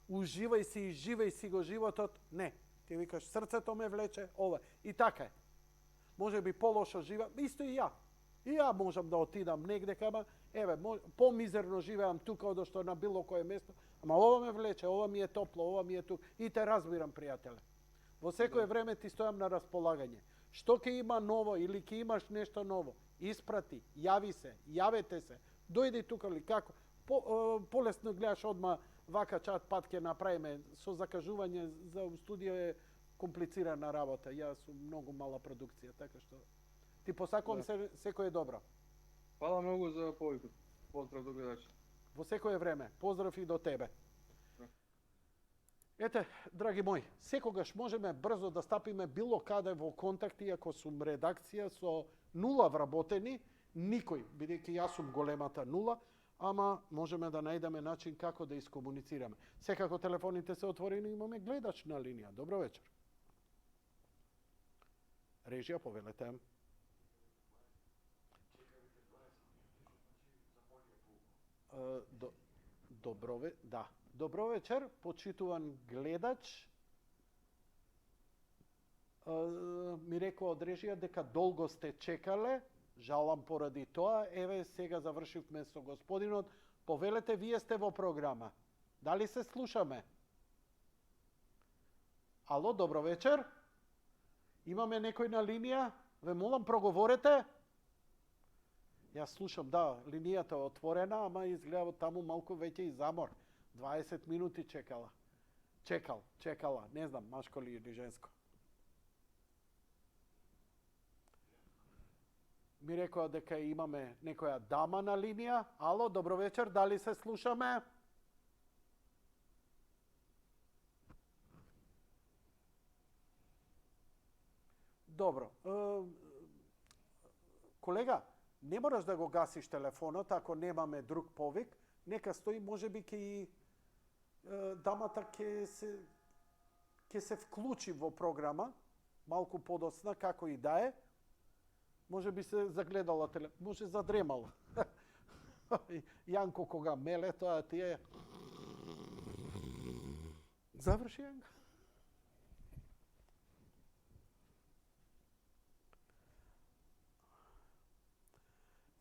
Speaker 2: уживај си и живеј си го животот. Не, ти викаш срцето ме влече, ова. И така е. Може би полошо живеам, исто и ја. И ја можам да отидам негде кама, еве, помизерно живеам тука од што на било кое место, ама ова ме влече, ова ми е топло, ова ми е тук. И те разбирам, пријателе. Во секое време ти стојам на располагање. Што ќе има ново или ќе имаш нешто ново, испрати, јави се, јавете се, дојди тука или како. Полесно гледаш одма вака чат пат ќе направиме со закажување за студио е комплицирана работа. Јас сум многу мала продукција, така што ти посакувам секое добро.
Speaker 3: Фала многу за повикот. Поздрав до гледачи.
Speaker 2: Во секое време. Поздрав и до тебе. Ете, драги мои, секогаш можеме брзо да стапиме било каде во контакти, ако сум редакција со нула вработени, никој, бидејќи јас сум големата нула, ама можеме да најдеме начин како да искомуницираме. Секако телефоните се отворени, имаме гледач на линија. Добро вечер. Режија, повелете. Добро вечер, почитуван гледач. Ми рекоа од режија дека долго сте чекале. Жалам поради тоа. Еве, сега завршивме со господинот. Повелете, вие сте во програма. Дали се слушаме? Ало, добро вечер. Имаме некој на линија? Ве молам, проговорете. Јас слушам, да, линијата е отворена, ама изгледа таму малку веќе и замор. 20 минути чекала. Чекала. Не знам, машко ли или женско. Ми рекоа дека имаме некоја дама на линија. Ало, добро вечер, дали се слушаме? Добро. Колега, ne moraš da go gasiš telefonot ako nemame drug povik. Neka stoji, može biti i дамата ќе се вклучи во програма, малку подоцна, како и да е. Може би се загледала, може задремала. Јанко кога меле, тоа ти е... Заврши, Јанко.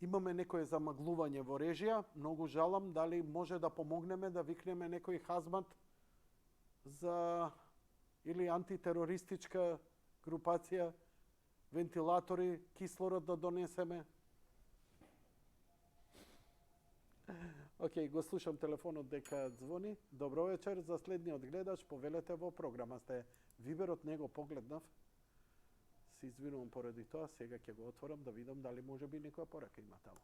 Speaker 2: Имаме некое замаглување во режија. Многу жалам, дали може да помогнеме да викнеме некој хазмат за или антитерористичка групација, вентилатори, кислород да донесеме. Океј, го слушам телефонот дека звони. Добро вечер, за следниот гледач повелете во програма сте. Виберот не го погледнав. Се извинувам поради тоа, сега ќе го отворам да видам дали може би некоја порака има таму.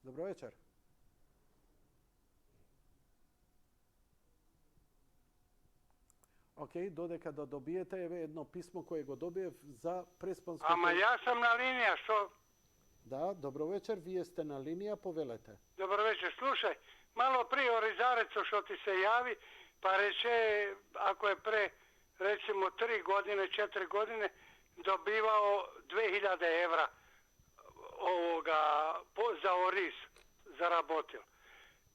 Speaker 2: Добро вечер. Океј, додека да добиете, еве едно писмо кое го добиев за преспанското...
Speaker 4: Ама јас сам на линија, што?
Speaker 2: Да, добро вечер, вие сте на линија, повелете.
Speaker 4: Добро вечер, слушај, мало при Оризарецо што ти се јави, па рече, ако е пре, речемо, 3 години, 4 години, добивao 2000 евра za oriz, заработил.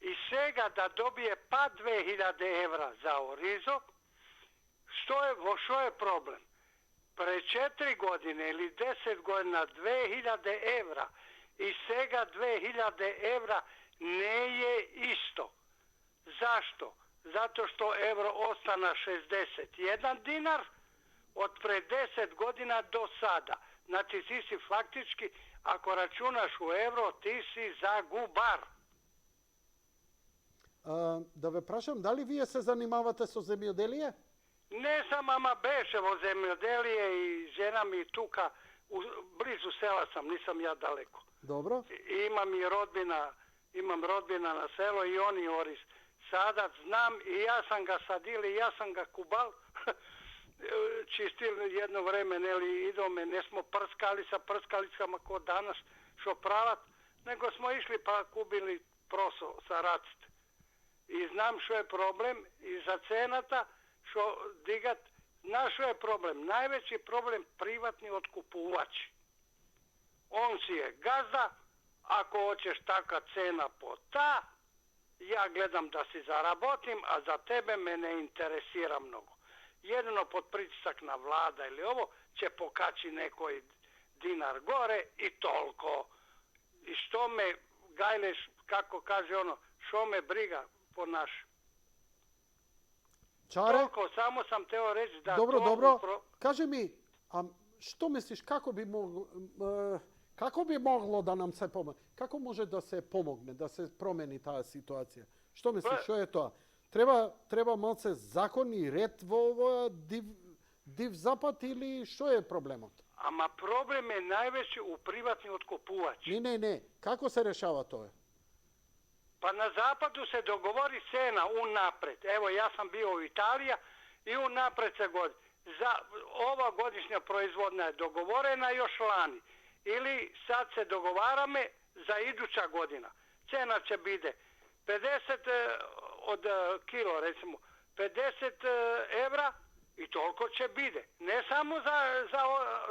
Speaker 4: И сега да добие па 2000 евра за оризо, во што е проблем? Пре 4 години или 10 година 2000 евра и сега 2000 евра не е исто. Зашто? Зато што евро остана 61 динар, od pre 10 godina do sada. Znači ti si faktički, ako računaš u euro, ti si загубар.
Speaker 2: Да ве прашам, дали вие се занимавате со земјоделие?
Speaker 4: Не сам, ама беше во земјоделие и жена ми тука, близу села сам, нисам ја далеко.
Speaker 2: Добро.
Speaker 4: Imam rodbina na selo i oni oriz. Sada znam i ja sam ga sadil i ja sam ga kubal. Čistili jedno vreme, idome, ne smo prskali sa prskalicama ko danas što pravat, nego smo išli pa kubili proso sa racite. I znam što je problem i za cenata što digat, znaš što je problem? Najveći problem privatni otkupuvač. On si je gazda, ako hoćeš taka cena po ta, ja gledam da si zarabotim, a za tebe me ne interesira mnogo. Jedino pod pritisak na vlada ili ovo će pokaći nekoj dinar gore i toliko. I što me gajleš, kako kaže ono, što me briga po naš.
Speaker 2: Čare?
Speaker 4: Toliko, samo sam teo reći da...
Speaker 2: Dobro. Kaži mi, a što misliš, kako bi moglo da nam se pomogne? Kako može da se pomogne, da se promeni ta situacija? Što misliš, što je to? Treba malce zakon i red во ова div zapad ili što je problemot?
Speaker 4: Ama problem je najveći u privatni otkupuvač.
Speaker 2: Ne. Kako se rešava to?
Speaker 4: Pa na zapadu se dogovori cena unapred. Evo, ja sam bio u Italiji i unapred se govori. Ova godišnja proizvodnja je dogovorena još lani. Ili sad se dogovarame za iduća godina. Cena će biti 50 od kilo, recimo, 50 evra i toliko će biti. Ne samo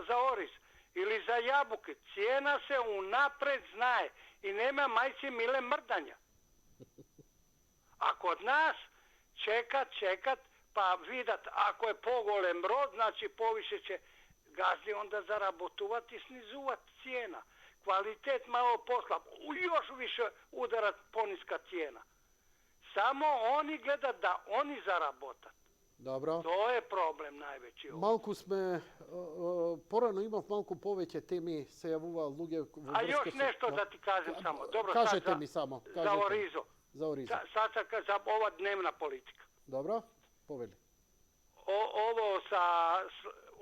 Speaker 4: za oriz ili za jabuke. Cijena se unapred znaje i nema majci mile mrdanja. A kod nas čekat, pa vidat, ako je pogolem rod, znači poviše će gazdi onda zarabotuvati i snizuvati cijena. Kvalitet malo posla, još više udarat poniska cijena. Samo oni gledat da oni zarabotat.
Speaker 2: Dobro.
Speaker 4: To je problem najveći.
Speaker 2: Малку сме, порано имав малку повеќе теми, се јавува луѓе во врска.
Speaker 4: A još nešto da ti kažem samo. Dobro,
Speaker 2: кажете ми само.
Speaker 4: Za orizo.
Speaker 2: За оризо.
Speaker 4: Sad za ova dnevna politika.
Speaker 2: Dobro, poveli.
Speaker 4: Ovo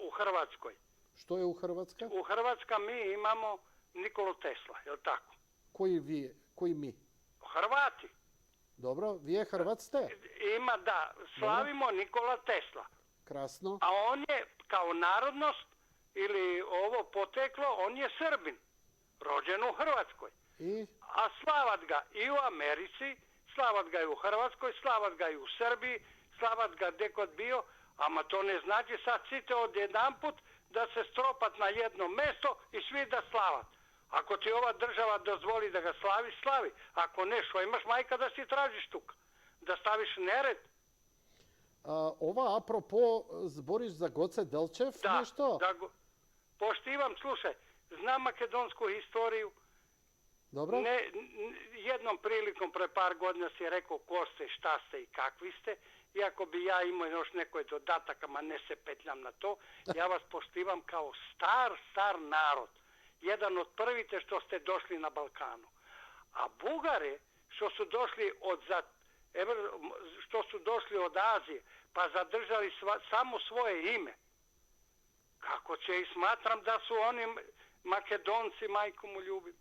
Speaker 4: u Hrvatskoj.
Speaker 2: Što je u Hrvatskoj?
Speaker 4: U Hrvatskoj mi imamo Nikolu Tesla, je li tako?
Speaker 2: Koji mi?
Speaker 4: Hrvati.
Speaker 2: Dobro, vije Hrvat ste?
Speaker 4: Ima, da, slavimo Nikola Tesla.
Speaker 2: Krasno.
Speaker 4: A on je kao narodnost ili ovo poteklo, on je Srbin. rođen u Hrvatskoj.
Speaker 2: I
Speaker 4: A slavat ga i u Americi, slavat ga i u Hrvatskoj, slavat ga i u Srbiji, slavat ga gdje god bio, ama to ne znači sad site odjedanput da se stropat na jedno mesto i svi da slavat. Ako ti ova država dozvoli da ga slavi, slavi. Ako ne, što imaš majka da si tražiš tuk? Da staviš nered?
Speaker 2: ova apropo zboriš za Goce Delčev nešto?
Speaker 4: Poštivam, slušaj, znam makedonsku historiju.
Speaker 2: Dobro.
Speaker 4: Jednom prilikom pre par godina si rekao ko ste, šta ste i kakvi ste. Iako bi ja imao još nekoj dodatak, ma ne se petljam na to, ja vas poštivam kao star narod. Jedan od prvite što ste došli na Balkanu. A Bugare što su došli od Azije, pa zadržali samo svoje ime. Kako će i smatram da su oni Makedonci, majku mu ljubim.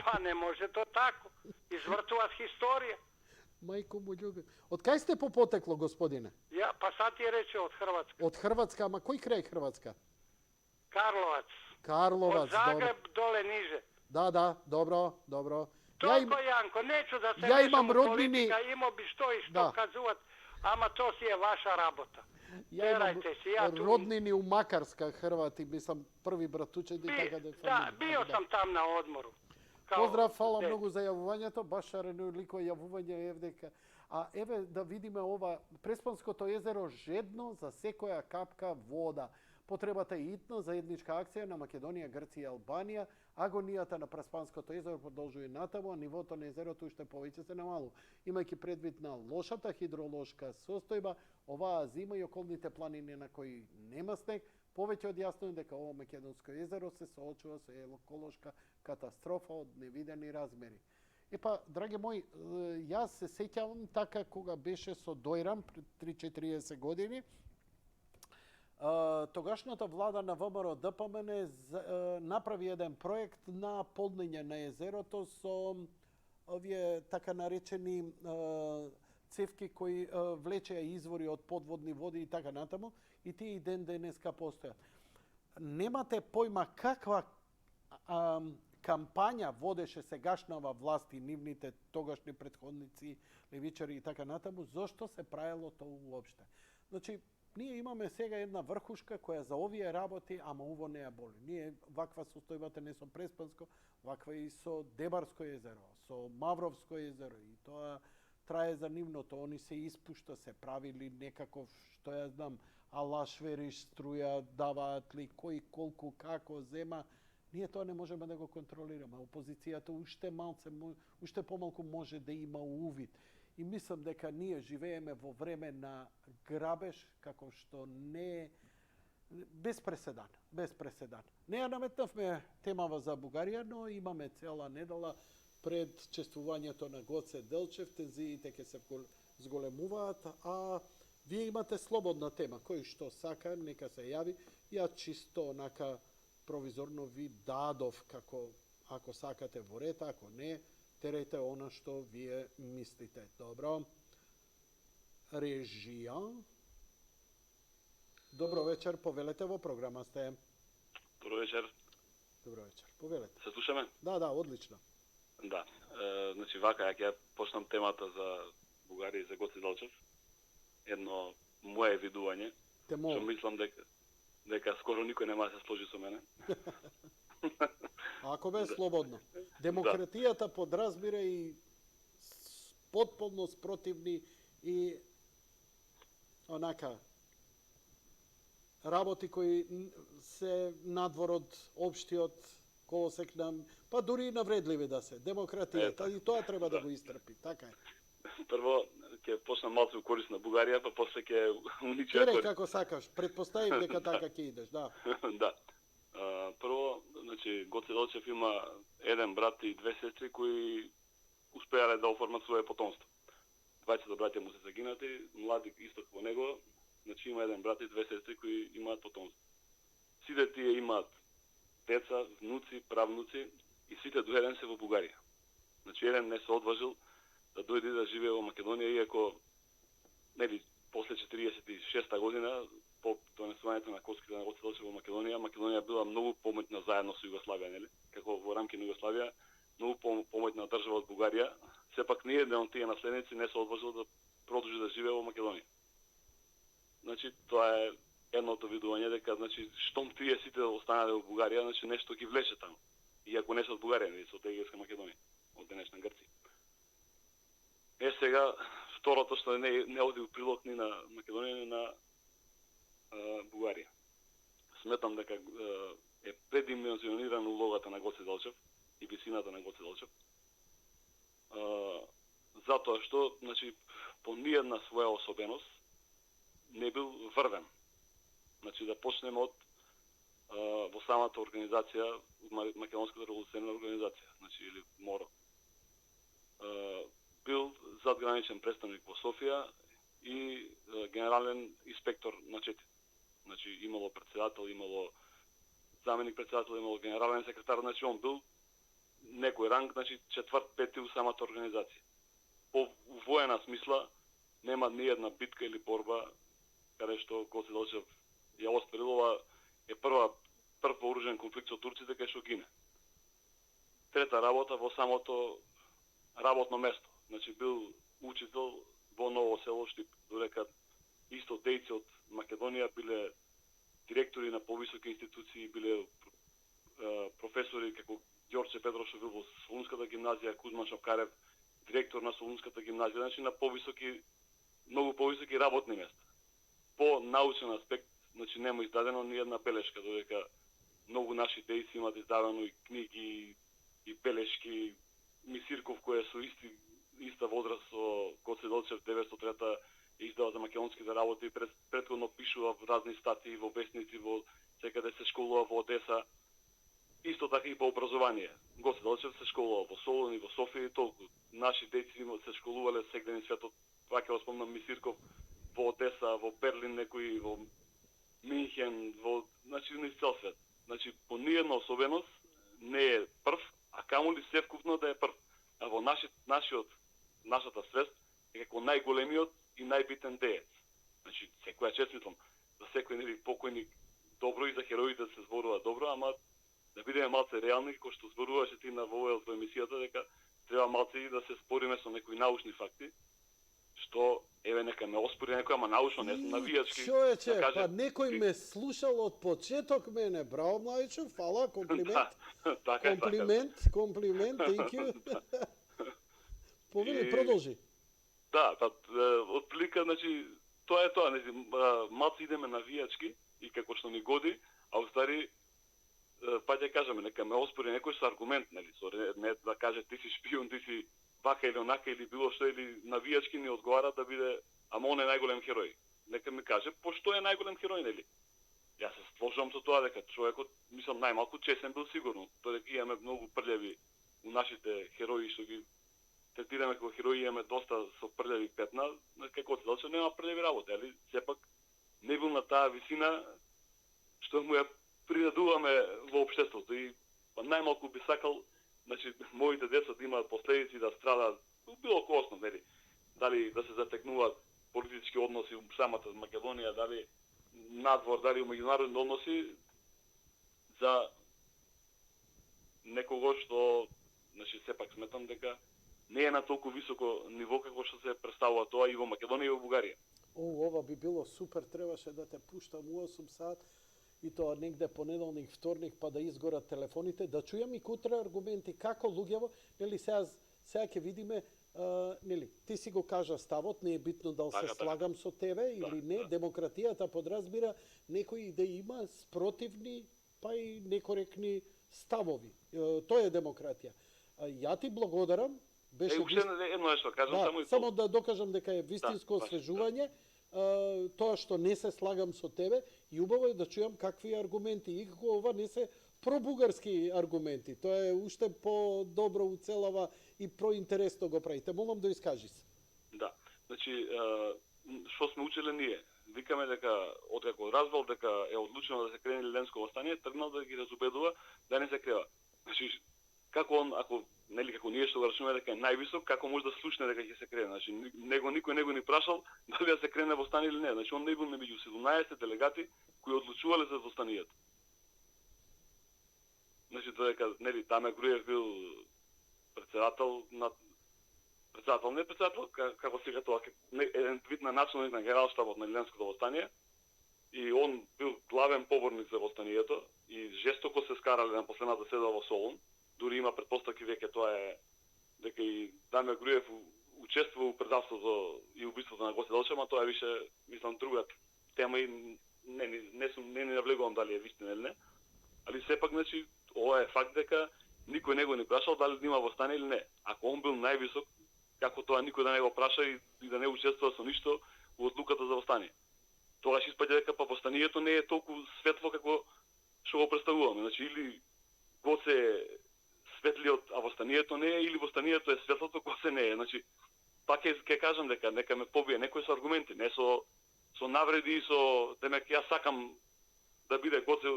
Speaker 4: Pa ne može to tako. Izvrtu vas historija.
Speaker 2: Majko mu ljubim. Od kaj ste po poteklo, gospodine?
Speaker 4: Ja, pa sad ti je reći od Hrvatske.
Speaker 2: Od Hrvatska, ma koji kraj Hrvatska?
Speaker 4: Karlovac.
Speaker 2: Karlovac,
Speaker 4: od Zagreb dole niže.
Speaker 2: Da, dobro.
Speaker 4: Toliko, Janko, neću da se
Speaker 2: ja imam rodnini...
Speaker 4: politika, imao bi što i što kazuvat, ama to si je vaša rabota.
Speaker 2: Ja imam rodnini u Makarska, Hrvati, mislim prvi bratučeni.
Speaker 4: Da, bio sam tam na odmoru.
Speaker 2: Pozdrav, hvala mnogo za javovanje, to baš veliko javovanje evdeka. A evo da vidimo ova Prespansko jezero žedno za sekoja kapka voda. Потребата е итно заедничка акција на Македонија, Грција и Албанија. Агонијата на Преспанското езеро продолжува натаму, а нивото на езерото уште повеќе се намалува. Имајќи предвид на лошата хидролошка состојба, оваа зима и околните планини на кои нема снег, повеќе од јасно е дека ово Македонско езеро се соочува со еколошка катастрофа од невидени размери. Епа, драги мои, јас се сеќавам така кога беше со Дојран пред 3-40 години. Тогашната влада на ВМРО ДПМН направи еден проект на полнење на езерото со овие така наречени цевки кои влечеа извори од подводни води и така натаму, и тие и ден денеска постојат. Немате појма каква кампања водеше сегашнава власт и нивните тогашни претходници, левичари и така натаму, зошто се правело тоа уопште. Значи, ние имаме сега една врхушка која за овие работи, ама уво не ја боли. Ние ваква состојбата не со Преспанско, ваква и со Дебарско езеро, со Мавровско езеро, и тоа трае за нивното. Они се испушта, се правили некаков, што ја знам, алашвериш, струја, даваат ли, кој, колку, како зема. Ние тоа не можеме да го контролираме. Опозицијата уште помалку може да има увид. И мислам дека ние живееме во време на грабеж, како што не е без преседан. Не ја наметнавме темава за Бугарија, но имаме цела недела пред чествувањето на Гоце Делчев, тензиите ќе се зголемуваат, а вие имате слободна тема, кој што сака, нека се јави. Ја чисто онака провизорно ви дадов, како ако сакате во ред, ако не, терејте она што вие мислите. Добро. Режија. Добро вечер, повелете, во програма сте.
Speaker 5: Добро вечер.
Speaker 2: Добро вечер, повелете.
Speaker 5: Се слушаме?
Speaker 2: Да, одлично.
Speaker 5: Да. Значи вака, ја почнам темата за Бугарија и за Гоце Делчев. Едно моje видување. Што мислам дека скоро никој нема да се сложи со мене.
Speaker 2: Ако бе слободно. Демократијата подразбира и потполно спротивни и онака работи кои се надвор од општиот колосек нам, па дури и навредливи да се. Демократијата и тоа треба да го истрпи, така е.
Speaker 5: Прво ќе почнам малку корист на Бугарија, па после ќе уничи.
Speaker 2: Тере како сакаш, претпоставив дека така ќе идеш, да.
Speaker 5: Да. Прво, значи, Гоце Делчев има еден брат и две сестри кои успеале да оформат свое потомство. Двајцата браќа му се загинати, млади исто како него, значи има еден брат и две сестри кои имаат потомство. Сите тие имаат деца, внуци, правнуци и сите до еден се во Бугарија. Значи еден не се одважил да дојде да живее во Македонија, иако нели после 46-та година по донесувањето на коските на Гоце Делчев во Македонија, Македонија била многу помотна заедно со Југославија, нели? Како во рамки на Југославија, продолжи да живее во Македонија. Значи тоа е едното видување дека значи штом тие сите останале во Бугарија, значи нешто ги влече таму. Иако не се од Бугарија, не се од Егејска Македонија, од денешна Грција. Сега второто што не оди у прилог ни на Македонија ни на Бугарија. Сметам дека е предимензионирана улогата на Гоце Делчев и висината на Гоце Делчев. Затоа што, значи, по ниједна своја особеност не бил врвен. Значи, да почнеме од во самата организација, Македонската револуционарна организација, значи, или МОРО. Бил задграничен представник во Софија и генерален инспектор на 4. Значи, имало председател, имало заменик председател, имало генерален секретар, значи он бил некој ранг, значи четврт, пети у самата организација. По воена смисла нема ни една битка или борба каде што Гоце Делчев ја остварил. Ова е прв вооружен конфликт со турците кај што гине. Трета работа во самото работно место. Значи бил учител во Ново село Штип, додека исто дејци од Македонија биле директори на повисоки институции, биле професори како Ѓорче Петрошов во Солунската гимназија, Кузман Шапкарев, директор на Солунската гимназија, значи на многу повисоки работни места. По научен аспект, значи нема издадено ни една белешка, додека многу наши дејци имаат издадено и книги и белешки. Мисирков кој е со иста возраст со Гоце Делчев 903-та издава за македонските работи, претходно пишува разни статии во весници, во секаде се школува во Одеса. Исто така и по образование. Гоце Делчев се школува во Солун и во Софија и толку. Наши дејци се школувале сегден светот. Ваќе го спомнам Мисирков во Одеса, во Берлин, некои во Минхен, значи низ цел свет. Значи по ниједна особеност не е прв, а камоли севкупно да е прв. А во нашата свест е како најголемиот и најбитен деец. Значи секоја чест мислам за секој нели покојник добро и за хероите се зборува добро, ама да бидеме малце реални, кој што зборуваше ти на во емисијата, дека треба малце и да се спориме со некои научни факти, што еве нека ме оспори некој, ама научно не сум навијачки.
Speaker 2: Човече,
Speaker 5: да каже,
Speaker 2: па некој ме слушал од почеток мене. Браво, Млајчев, фала, комплимент.
Speaker 5: Така
Speaker 2: Комплимент, thank you. Повели, продолжи.
Speaker 5: Да, па отплика, значи тоа е тоа, малце идеме навијачки и како што ни годи, а уствари па ќе кажеме нека ме оспори некој со аргумент, нели, со не да каже ти си шпион, ти си вака или онака или било што, или навијачки ни одговара да биде, ама он е најголем херој. Нека ми каже по што е најголем херој, нели? Јас се сложувам со тоа дека човекот, мислам, најмалку чесен бил сигурно, додека имаме многу прљави у нашите херои што ги третираме како херои, имаме доста со прљави петна, како се Делчев нема прљави работи, али сепак не бил на таа висина што му ја придадуваме во општеството и најмалку би сакал, значи моите деца да имаат последици, да страдаат било кој основ, нели? Дали да се затекнуваат политички односи у самата Македонија, дали надвор, дали у меѓународни односи за некого што, значи сепак сметам дека не е на толку високо ниво како што се представува тоа и во Македонија и во Бугарија.
Speaker 2: Ова би било супер, требаше да те пуштам у 8 сат и тоа негде понеделник, вторник, па да изгорат телефоните, да чујам и кутре аргументи како луѓево, нели сега ќе видиме, нели, ти си го кажа ставот, не е битно дали се слагам со тебе или не, демократијата подразбира некои да има спротивни, па и некоректни ставови. Тоа е демократија. Ја ти благодарам.
Speaker 5: Беше уште едно нешто кажам,
Speaker 2: само да докажам дека е вистинско освежување. Тоа што не се слагам со тебе и убаво е да чујам какви аргументи и како ова не се пробугарски аргументи. Тоа е уште по-добро уцелава и проинтересно го правите. Молам да искажи се.
Speaker 5: Да. Значи, што сме учеле ние? Викаме дека откако разбрал дека е одлучено да се крене Ленско востание, тргнал да ги разубедува да не се крева. Значи, како он, ако нели како ние што го рачунаме дека е највисок, како може да слушне дека ќе се крене? Значи никој не го ни прашал дали да се крене востание или не. Значи он не бил меѓу 17 делегати кои одлучувале за востанието. Значи додека нели Даме Груев бил председател на председател, не председател, како се тоа, еден вид на началник на генералштабот на Илијанското восстание. И он бил главен поборник за восстанието и жестоко се скарале на последната седба во Солун. Дури има предпоставки веќе тоа е дека и Дамир Груев учествува у предавството и убиството на Гоце Делчев, ама тоа е више, мислам, друга тема и не навлегувам дали е вистина или не. Али сепак, значи, ова е факт дека никој не го ни прашал дали има восстание или не. Ако он бил највисок, како тоа никој да не го праша и да не учествува со ништо во одлуката за восстание. Тогаш испаѓа дека па восстанието не е толку светло како што го представуваме. Значи, или Гоце е светлиот, а восстанието не е, или восстанието е светлото, Гоце не е. Значи, пак ќе кажам дека нека ме побие некој со аргументи, не со навреди и со демек јас сакам да биде Гоце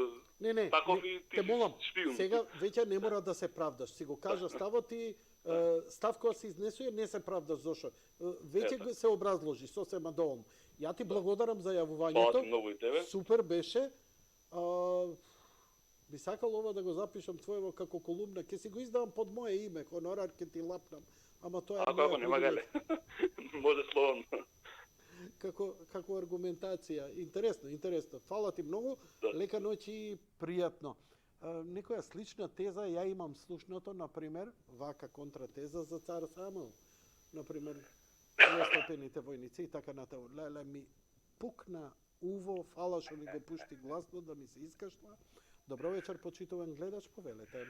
Speaker 5: таков и ти
Speaker 2: те молам,
Speaker 5: шпион.
Speaker 2: сега веќе не мора да се правдаш. Си го кажа ставот и став која се изнесува, не се правдаш зошто. Веќе се образложи сосема доволно. Ја ти благодарам за јавувањето.
Speaker 5: Многу и тебе.
Speaker 2: Супер беше. Би сакал ова да го запишам твоево како колумна. Ке си го издавам под мое име, хонорар ке ти лапнам. Ама тоа е
Speaker 5: Ако нема гале. Може слободно.
Speaker 2: Како аргументација. Интересно. Фала ти многу.
Speaker 5: Да.
Speaker 2: Лека ноќ и пријатно. Некоја слична теза ја имам слушното, например, вака контратеза за цар Самуил. Например, стотените војници и така натаму. Леле ми пукна уво, фала што ми го пушти гласно да ми се искашла. Добро вечер, почитуван гледач, повелете.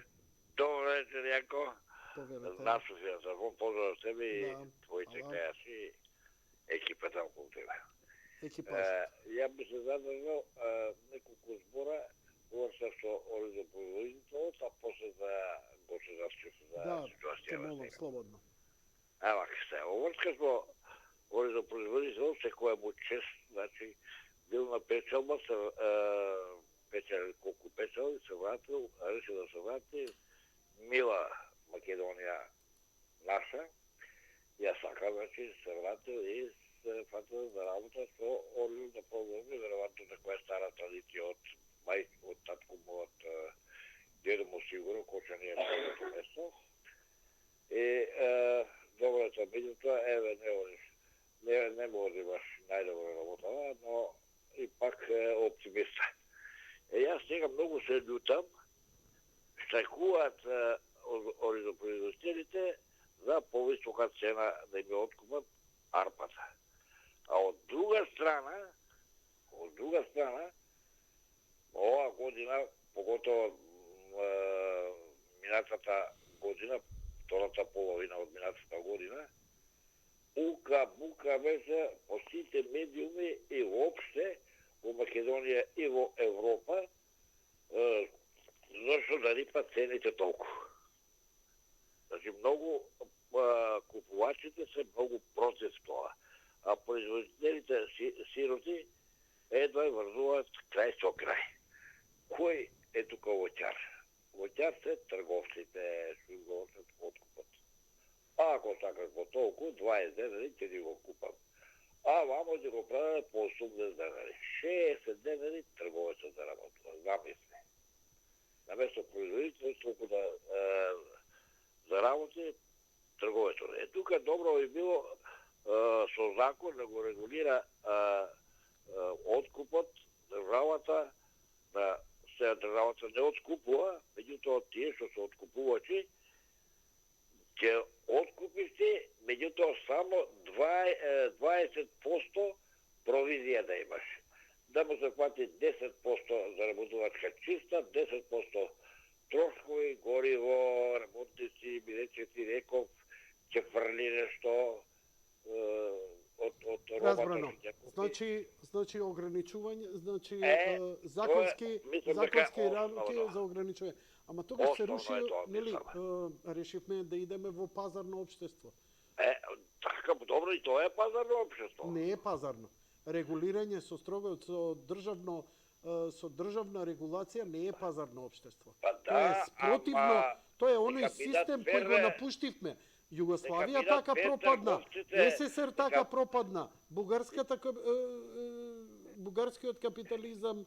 Speaker 6: Добро вечер, Јанко.
Speaker 2: Повелете.
Speaker 6: На Софија Сафон, поздрав тебе и
Speaker 2: Да,
Speaker 6: твоите
Speaker 2: ала.
Speaker 6: кајаши, екипата околу тебе.
Speaker 2: Екипаж.
Speaker 6: Ја би се задржал неколку збора, површа со оризопроизводителот, а после за Гоце Делчев за
Speaker 2: Да, те
Speaker 6: ситуација.
Speaker 2: молам, слободно.
Speaker 6: Ама се, оврска со оризопроизводителот, секоја му чест, значи, бил на печалба, печали колку печали, се вратил, решил да се врати, мила Македонија наша, ја сака, значи, се вратил и се фатил за работа со Орју да продолжи, веројатно таква е стара традиција од мајко, од татко му, од дедо му сигурно, кој што не е првото место. И добро е тоа, меѓутоа, еве, не може баш најдобра работа, но и пак оптимиста. Јас сега многу се љутам, штрајкуваат оризопроизводителите за повисока цена да им ја откупат арпата. А од друга страна, оваа година, поготово минатата година, втората половина од минатата година, бука беше по сите медиуми и воопште во Македонија и во Европа, зашто да рипат цените толку. Значи, многу купувачите се многу против тоа, а производителите сироти едва врзуваат крај со крај. Кој е тука воќар? Воќар се трговците, што го откупат. А ако сакаш по толку, 20 денари ќе ги го купам. А вамо ќе го правят по 80 денари. 60 денари трговецот да работува. Замисли. Наместо производителот толку да заработи трговецот. Тука добро би било со закон да го регулира откупот, државата не откупува, меѓутоа тие што се откупувачи ќе откупиште, меѓутоа само 20% провизија да имаш. Да му се плати 10% за работувачка чиста, 10% трошкови, гориво, работници, бидејќи ти реков, ќе фрли нешто од робата.
Speaker 2: Разбрано. Значи ограничување, значи
Speaker 6: тоа
Speaker 2: законски
Speaker 6: дека
Speaker 2: рамки
Speaker 6: основно.
Speaker 2: за ограничување. Ама тогаш се
Speaker 6: Основно
Speaker 2: руши,
Speaker 6: е тоа,
Speaker 2: нели,
Speaker 6: мислам.
Speaker 2: решивме да идеме во пазарно општество.
Speaker 6: Така, добро, и тоа е пазарно општество.
Speaker 2: Не е пазарно. Регулирање со строго со државна регулација не е пазарно општество.
Speaker 6: Па
Speaker 2: Тоа е
Speaker 6: да,
Speaker 2: спротивно,
Speaker 6: ама
Speaker 2: тоа е оној
Speaker 6: нека бидат
Speaker 2: систем кој го
Speaker 6: фер,
Speaker 2: напуштивме. Југославија
Speaker 6: бидат
Speaker 2: така
Speaker 6: фер
Speaker 2: пропадна,
Speaker 6: трговците,
Speaker 2: СССР така пропадна, бугарскиот капитализам,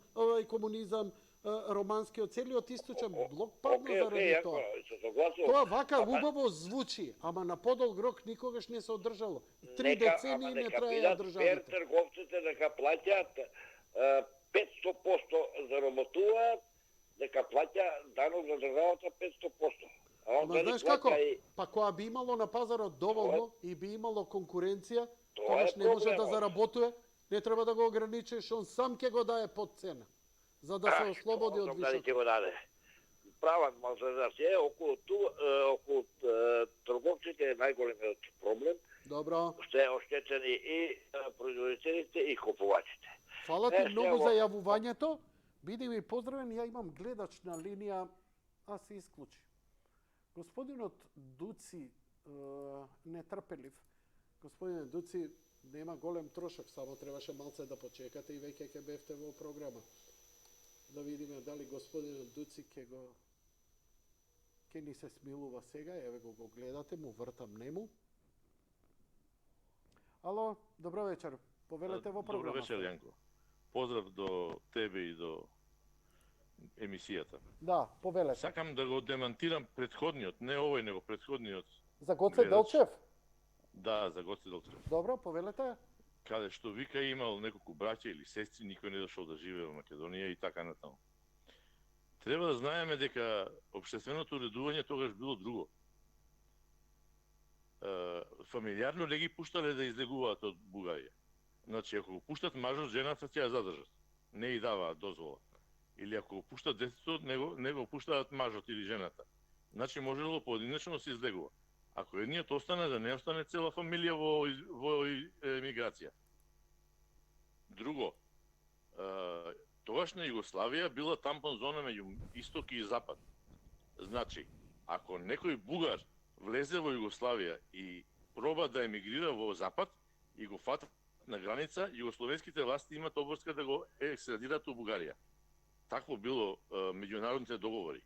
Speaker 2: комунизам, романскиот целиот источен блок падна
Speaker 6: Окей,
Speaker 2: заради
Speaker 6: јако,
Speaker 2: тоа.
Speaker 6: се согласувам.
Speaker 2: Тоа вака убаво звучи, ама на подолг рок никогаш не се одржало. 3 децении не траја државите.
Speaker 6: Нека трговците нека плаќаат 500% заработуваат, нека плаќа данок за државата 500%.
Speaker 2: Ама знаеш како? Па кога би имало на пазарот доволно и би имало конкуренција, тогаш не може да заработува, не треба да го ограничиш, он сам ќе го дае под цена, за да се ослободи од
Speaker 6: Дали
Speaker 2: вишок.
Speaker 6: ќе го даде. Прават малзадација околу трговците е најголемиот проблем.
Speaker 2: Добро.
Speaker 6: Што е оштетени и производителите и купувачите.
Speaker 2: Фала ти многу за јавувањето. Биди ми поздравен, ја имам гледач на линија, а се исклучи. Господинот Дуци, нетрпелив. Господине Дуци, нема голем трошок, само требаше малце да почекате и веќе ќе бевте во програма. Да видиме дали господинот Дуци ќе ни се смилува сега, еве го гледате, му вртам нему. Ало, добро вечер. Повелете во програма.
Speaker 7: Добро вечер, Јанко. Поздрав до тебе и до емисијата.
Speaker 2: Да, повелете.
Speaker 7: Сакам да го демантирам предходниот, не овој, него предходниот.
Speaker 2: За Гоце Делчев?
Speaker 7: Да, за Гоце Делчев.
Speaker 2: Добро, повелете.
Speaker 7: Каде што вика имал неколку браќа или сестри, никој не дошол да живее во Македонија и така натаму. Треба да знаеме дека општественото уредување тогаш било друго. Фамилиарно не ги пуштале да излегуваат од Бугарија. Значи, ако го пуштат мажот, жената ќе ја задржат. Не и даваат дозвола. Или ако го пуштат детето, не го пуштаат мажот или жената. Значи, можело поединечно да се излегува. Ако едниот остане, да не остане цела фамилија во емиграција. Друго, тогашна Југославија била тампон зона меѓу исток и запад. Значи, ако некој бугар влезе во Југославија и проба да емигрира во запад и го фатат на граница, југословенските власти имат обврска да го екстрадират у Бугарија. Такво било меѓународните договори.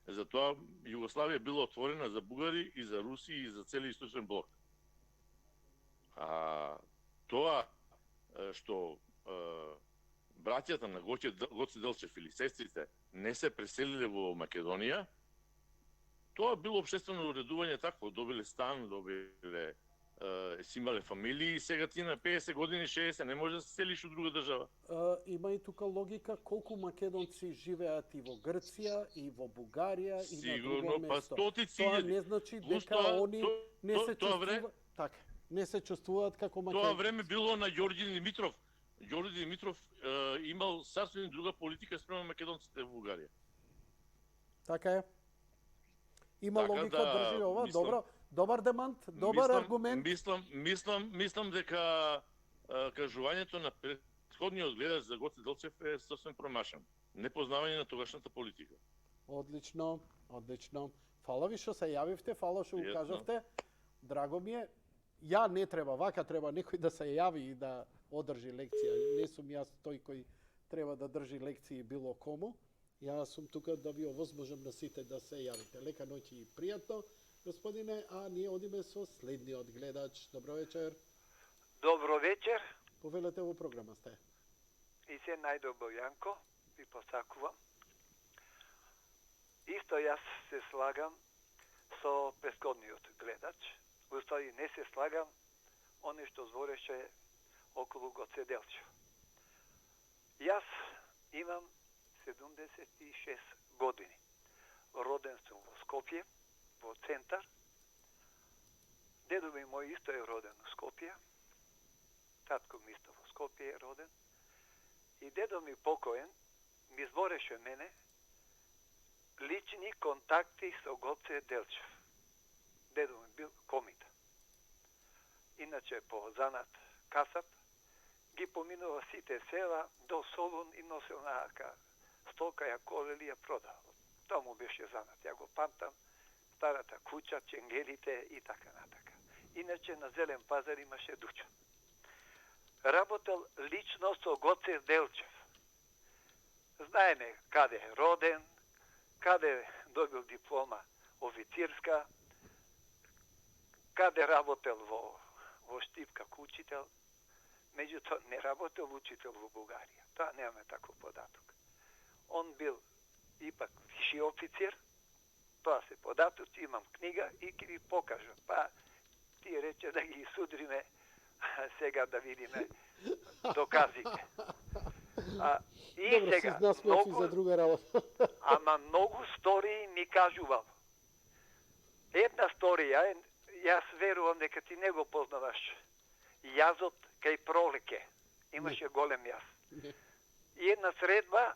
Speaker 7: Затоа Југославија била отворена за бугари и за руси и за цели источен блок. Тоа што браќата на Гоце Делчев или сестрите не се преселиле во Македонија, тоа било општествено уредување такво, добиле стан, добиле си имале фамилии и сега ти на 50 години, 60, не може да се селиш у друга држава.
Speaker 2: Има и тука логика колку македонци живеат и во Грција, и во Бугарија, и на друго место.
Speaker 7: Па стотици
Speaker 2: Тоа не значи дека они не се чувствуваат, така, не се чувствуваат како македонци.
Speaker 7: Тоа време било на Ѓорѓе Димитров. Ѓорѓе Димитров имал сасвим друга политика спрема македонците во Бугарија.
Speaker 2: Така е. Има
Speaker 7: така
Speaker 2: логика,
Speaker 7: да,
Speaker 2: држи ова,
Speaker 7: мислам,
Speaker 2: добро. Добар демант, добар аргумент.
Speaker 7: Мислам дека кажувањето на предходниот гледач за Гоце Делчев е сосем промашен. Непознавање на тогашната политика.
Speaker 2: Одлично, одлично. Фала ви што се јавивте, фала што го кажавте. Драго ми е. Ја не треба, вака треба некој да се јави и да одржи лекција. Не сум јас тој кој треба да држи лекции било кому. Јас сум тука да ви овозможам на сите да се јавите. Лека ноќ и пријатно, господине, а ние одиме со следниот гледач. Добро вечер.
Speaker 8: Добро вечер.
Speaker 2: Повелете во програма сте.
Speaker 8: И се најдобро, Јанко, ви посакувам. Исто јас се слагам со претходниот гледач. Устави не се слагам оне што збореше околу Гоце Делчев. Јас имам 76 години. Роден сум во Скопје, во центар. Дедо ми мој исто е роден во Скопје. Татко ми исто во Скопје е роден. И дедо ми покоен ми збореше мене лични контакти со Гоце Делчев. Дедо ми бил комита. Иначе по занат касап ги поминува сите села до Солун и носел на стока ја колели ја продал. Тоа му беше занат, ја го памтам, старата куќа, ченгелите и така натака. Иначе на Зелен пазар имаше дуча. Работел лично со Гоце Делчев. Знаеме каде е роден, каде добил диплома официрска, каде работел во Штип како учител, меѓутоа не работел учител во Бугарија. Тоа немаме таков податок. Он бил ипак виши офицер. Тоа се податоци, имам книга и ќе ви покажам. Па ти рече да ги судриме сега да видиме доказите. И
Speaker 2: Добро,
Speaker 8: сега,
Speaker 2: се насмејавши за друга работа.
Speaker 8: ама многу стории ми кажувал. Една сторија, јас верувам дека ти не го познаваш. Јазот кај Пролеке. Имаше голем јаз. И една средба,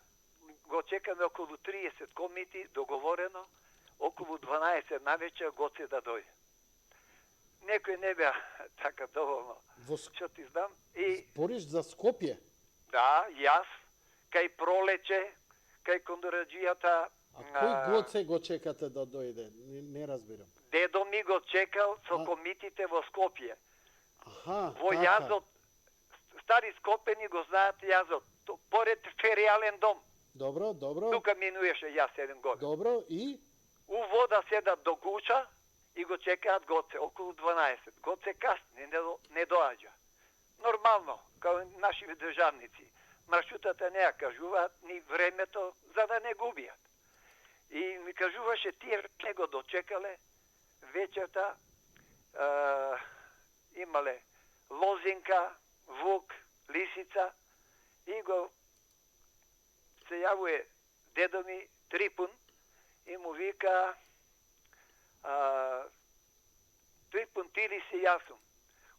Speaker 8: го чекаме околу 30 комити, договорено, околу 12 навечер Гоце да дојде. Некој не беа така доволно. Што ти знам? И
Speaker 2: Збориш за Скопје?
Speaker 8: да, јас, кај Пролече, кај Кондораџијата.
Speaker 2: А кој Гоце го чекате да дојде? Не разбирам.
Speaker 8: Дедо ми го чекал со комитите во Скопје.
Speaker 2: Аха,
Speaker 8: Во
Speaker 2: така.
Speaker 8: јазот, стари скопени го знаат јазот, поред феријален дом.
Speaker 2: Добро, добро.
Speaker 8: Тука минуеше јас еден год.
Speaker 2: Добро, и?
Speaker 8: У вода седат до куча и го чекаат Гоце, околу 12. Гоце касни, не доаѓа. Нормално, као нашите државници. Маршрутата не ја кажуваат, ни времето, за да не губиат. И ми кажуваше, тие не го дочекале, вечерта имале лозинка, вук, лисица и го се јавуе дедо ми Трипун и му вика Трипун, ти ли си јас сум?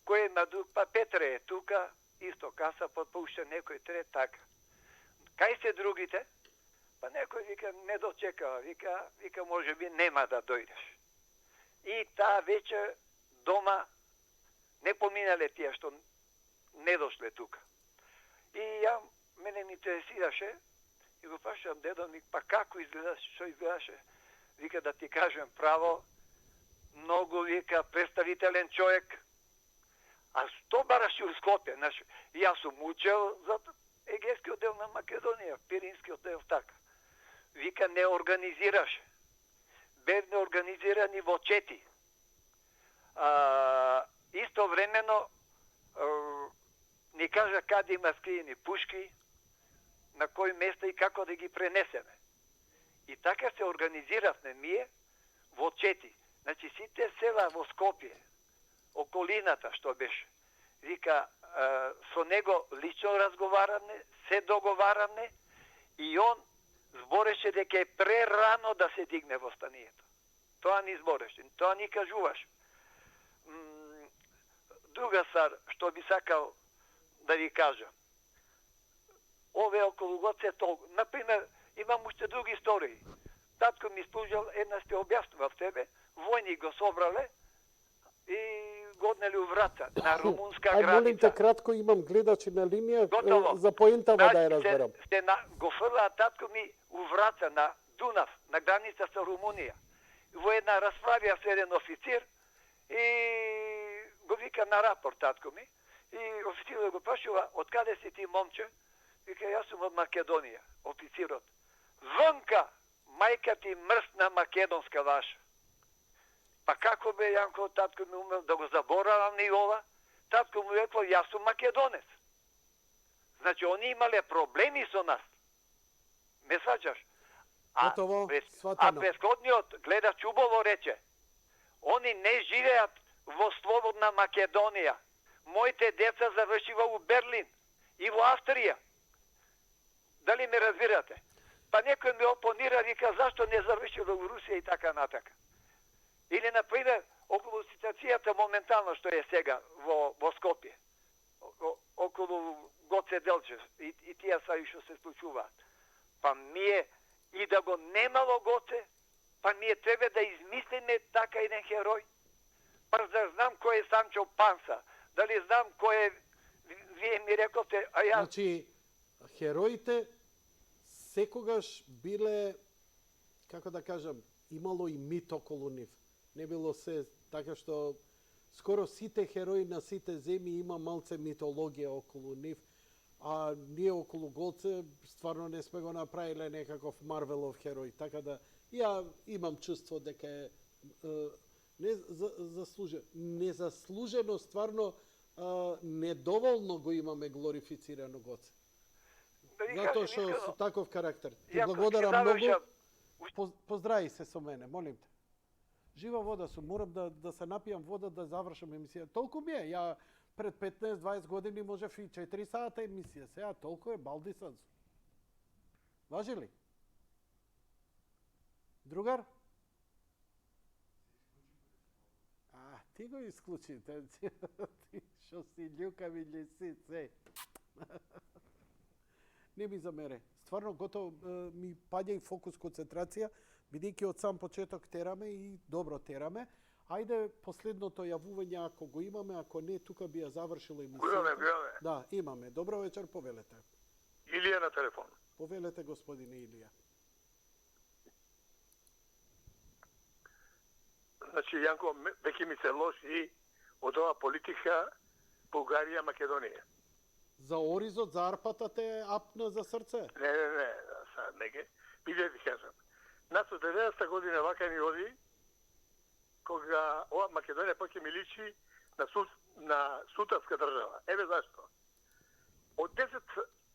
Speaker 8: Кој има дух? Па Петре е тука, исто каса, подпушта некој трет, така. Кај се другите? Па некој вика не дочекава, вика може би нема да дојдеш. И таа вечер дома не поминале тие што не дошле тука. И мене ми интересираше и го прашам дедо ми, па како изгледаш, што изгледаше? Вика да ти кажем право, многу вика представителен човек. А што бараш у Скопје? Знаеш, јас сум учел за Егејски оддел на Македонија, Пирински оддел, така. Вика не организираше. Бев неорганизирани во Чети. Истовремено ни кажа каде има скриени пушки, на кои места и како да ги пренесеме. И така се организиравме ние во Чети. Значи сите села во Скопје, околината што беше. Вика, со него лично разговараме, се договараме и он збореше дека е прерано да се дигне во станието. Тоа ни збореше, тоа ни кажуваш. Друга стvar што би сакал да ви кажам. Ове околу Гоце толку. Например, имам уште други истории. Татко ми служил, една сте објаснував тебе, војни го собрале и го однели у врата на румунска граница.
Speaker 2: Молим те кратко, имам гледачи на линија,
Speaker 8: Готово.
Speaker 2: за поентава да ја разберам.
Speaker 8: Го фрлаа татко ми у врата на Дунав, на граница со Румунија. Во една расправија со еден официр и го вика на рапорт татко ми. И официрот го прашува, од каде си ти, момче? Вика, јас сум од Македонија, официрот. Вънка, мајка ти мрсна македонска ваша. Па како бе, Јанко, татко ми умел да го заборавам ни ова? Татко му рекол, јас сум македонец. Значи, они имале проблеми со нас. Ме сваќаш? А претходниот гледач убаво рече, они не живеат во слободна Македонија. Моите деца завршива у Берлин и во Австрија. Дали ме разбирате? Па некој ми опонира, вика, зашто не завршила у Русија и така натака. Или, например, околу ситуацијата моментално што е сега во Скопје, околу Гоце Делчев и тие ствари што се случуваат. Па ние и да го немало Гоце, па ние треба да измислиме така еден херој. Па да знам кој е Санчо Панса, дали знам кој е, вие ми рековте, а јас...
Speaker 2: Значи, хероите секогаш биле, како да кажам, имало и мит околу нив. Не било се така што скоро сите херои на сите земји има малце митологија околу нив, а ние околу Гоце стварно не сме го направиле некаков Марвелов херој, така да ја имам чувство дека е незаслужено стварно недоволно го имаме глорифицирано Гоце.
Speaker 8: ви
Speaker 2: Zato
Speaker 8: кажем
Speaker 2: što
Speaker 8: искрено,
Speaker 2: su takov karakter. Ti
Speaker 8: и ако
Speaker 2: благодарам
Speaker 8: ќе
Speaker 2: много.
Speaker 8: завршам,
Speaker 2: Поздрави се со мене, молим те. Жива вода сум, морам да се напијам вода да завршам емисија. Толку ми е. Ја пред 15-20 години можев и 4 сата емисија. Сега толку е, балдисан сум. Важи ли? Другар? Ти го исклучи. Ти шо си љукави лисице. Не ми замере. Стварно готово ми паѓа и фокус, концентрација, бидејќи од сам почеток тераме и добро тераме. Ајде последното јавување ако го имаме, ако не тука би ја завршила емисијата.
Speaker 9: Имаме.
Speaker 2: Да, имаме. Добро вечер, повелете.
Speaker 9: Илија на телефон.
Speaker 2: Повелете, господине Илија.
Speaker 9: Значи, Јанко, веќе ми се лоши од ова политика Бугарија, Македонија.
Speaker 2: За оризот, за арпата те апна за срце?
Speaker 9: Не, сад неге. Биде ви кажам. Нас од 90-та година вака ни оди, кога ова Македонија поќе ми личи на сутарска држава. Еве зашто. Од 10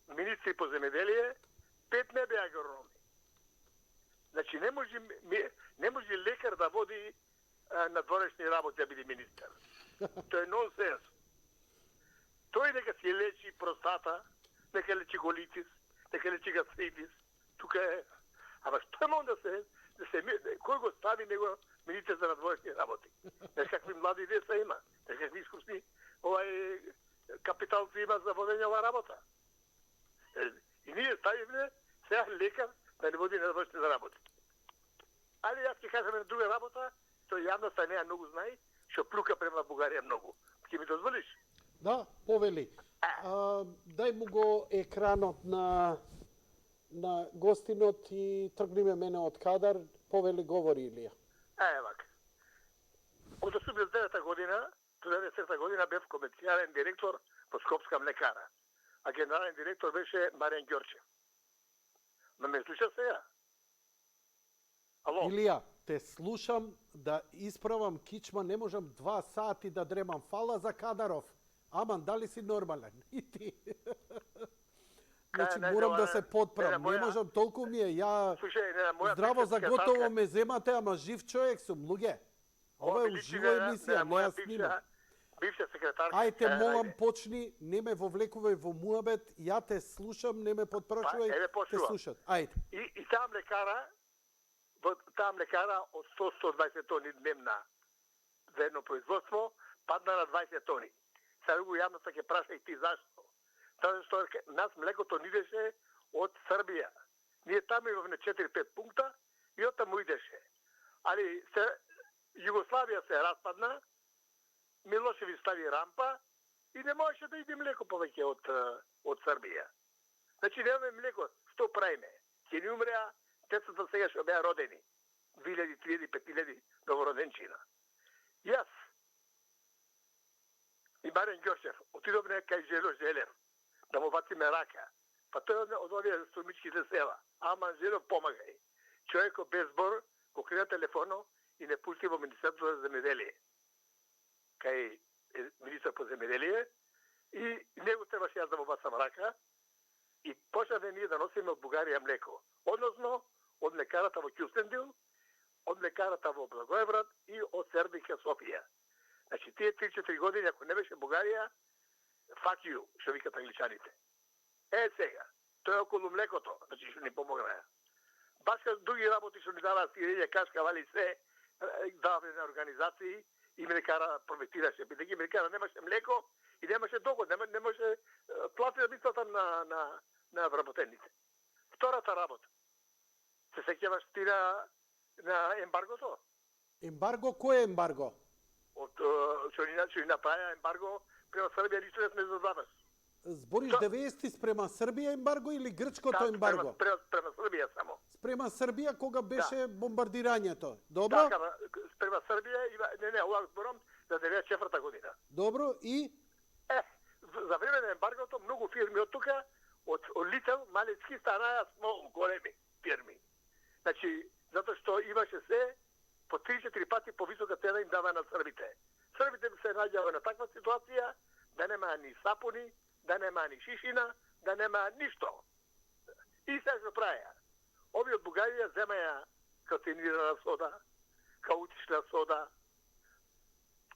Speaker 9: министри по земеделие, 5 не беа агрономи. Значи не може лекар да води надворешни работи да биде министер. Тоа е нонсенс. Тој нека си лечи простата, нека лечи голитис, нека лечи гастритис. Тука е... Ама што може да се... Кој го стави него министер за надворешни работи? Знаеш какви млади деца има? Знаеш какви искусни капиталци има за водење ова работа? И ние ставиме сега лекар да не води надворешни работи. Али јас ќе кажам на друга работа, што јавноста неа многу знае, што плюка према Бугарија многу. Ќе ми дозволиш?
Speaker 2: Да, повели. Дај му го екранот на гостинот и тргниме мене од кадар. Повели, говори Илија.
Speaker 9: Вака. Од 89-та година до 90-та година бев комерцијален директор во Скопска млекара. А генерален директор беше Марен Ѓорчев. Ма ме слуша сега? Ало?
Speaker 2: Илија, те слушам да исправам кичма, не можам 2 сати да дремам. Фала за Кадаров. Аман, дали си нормален? И ти. Значи, морам да се подправам. Не можам, толку ми е. Ја здраво за готово ме земате, ама жив човек сум, луѓе. Ова е ужива емисија, не ја снимам.
Speaker 9: Бивша секретарка.
Speaker 2: Ајте, молам, почни, не ме вовлекувај во муабет, ја те слушам, не ме подпрашувај, те слушат. Ајде.
Speaker 9: И таа млекара од 100-120 тони дневна за едно производство, падна на 20 тони. Сега го јавноста ќе праша и ти зашто. Тоа што нас млекото ни идеше од Србија. Ние таму имавме 4-5 пункта и од таму идеше. Али Југославија се распадна, Милошевиќ стави рампа и не можеше да иде млеко повеќе од Србија. Значи немаме млеко, што правиме? Ќе ни умреа децата сега што беа родени. 2000, 3000, 5000 новороденчина. Јас и Марен Ѓорчев отидовме кај Жело Желев да му бациме рака. Па тој од овие сумичките села. Ама Жело, помагај. Човеко без збор го криа телефоно и не пусти во Министерството за земеделие. Кај министар по земеделие и него требаше јас да му бацам рака и почнавме ние да носиме од Бугарија млеко. Односно, од млекарата во Кюстендил, од млекарата во Благоевград и од Сердика Софија. Значи, тие 3-4 години, ако не беше Бугарија, fuck you, што викат англичаните. Сега, тоа е околу млекото, значи што ни помогнаа. Башка други работи што ни даваа сирење, кашка, вали се, даваме на организации и млекара прометираше. Бидејќи млекара немаше млеко и немаше доход, не може плати да битата на вработените. Втората работа. Се сеќаваш ти на ембаргото?
Speaker 2: Ембарго, кој е ембарго?
Speaker 9: Што ни направија ембарго према Србија, ништо не сме задаваш.
Speaker 2: Збориш да вести спрема Србија ембарго или грчкото ембарго?
Speaker 9: Спрема Србија само.
Speaker 2: Спрема Србија кога беше бомбардирањето. Добро?
Speaker 9: Така, спрема Србија, ова зборам за 94-та година.
Speaker 2: Добро, и?
Speaker 9: За време на ембаргото многу фирми од тука, од Лител, Малецки станаа големи фирми. Значи, затоа што имаше се по 3-4 пати повисока цена им дава на србите. Србите се наѓаат на таква ситуација да нема ни сапуни, да нема ни шишина, да нема ништо. И сега што правеа? Ови од Бугарија земаја калтинирана сода, каутична сода,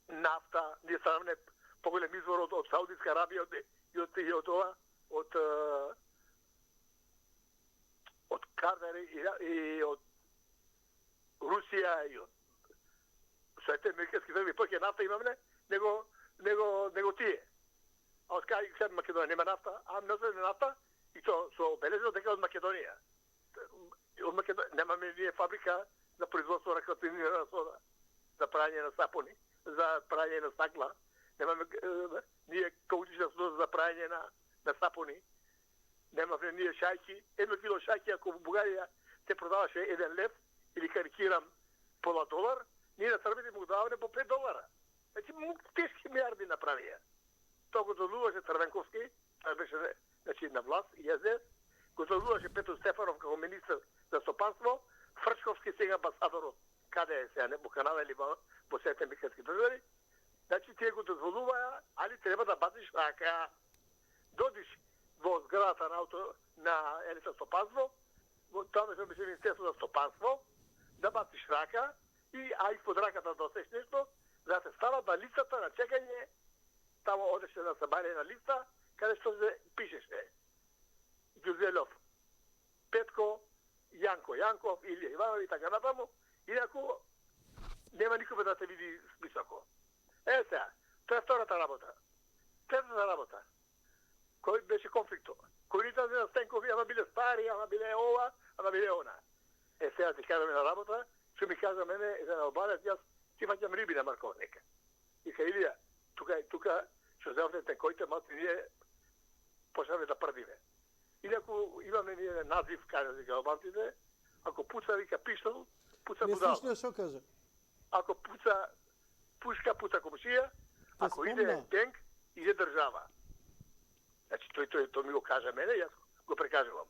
Speaker 9: нафта, ние срамне поголем извор од Саудитска Арабија и од ова, од Катар и од Русија и од Соединените американски држави, повеќе нафта имаме него тие. А од кај сега Македонија нема нафта, а мнозина нафта и то со обележено дека од Македонија. Од Македонија немаме ние фабрика за производство на калтинирана сода, за прање на сапони, за прање на стакла. Немаме ние каутична сода за прање на сапони. Немаме ние шајки. 1 кило шајки ако во Бугарија се продаваше 1 лев или карикирам пола долар, ние на Србите му даваме по 5 долара. Значи тешки милиарди направија. Тоа го дозволуваше Црвенковски, тоа беше на власт и СДС, го дозволуваше Петро Стефанов како министр за стопанство, Фрчковски сега амбасадорот, каде е сега, не во Канада или во Соединените американски држави. Значи тие го дозволуваа, али треба да бациш рака. Додиш во зградата на Елиса стопанство, тоа беше Министерство за стопанство, да бациш рака и под раката да осеш нешто, да се става на листата на чекање, тамо одеше на събарие на листа, каде што се пишеше Ѓурѓелов, Петко, Јанко Јанков, Илија Иванов и така натаму, инаку нема никој да те види списоко. Сега, тоа е втората работа. Третата работа, кој беше конфликтот. Којните на Стенкови, ама биле стари, ама биле ова, ама биле она. Сега ти кажам една работа, што ми кажа мене, еден албанец, јас ти фаќам риби на Марковника. И ка Илија, тука што земавте тенкоите, малци ние почнавме да прдиме. Инаку имаме ние назив, кажа дека албанците, ако пуца вика пиштол, пуца будала.
Speaker 2: Не слушна што кажа.
Speaker 9: Ако пуца пушка, пуца комшија, ако иде тенк, иде држава. Значи тој ми го кажа мене, јас го прекажувам.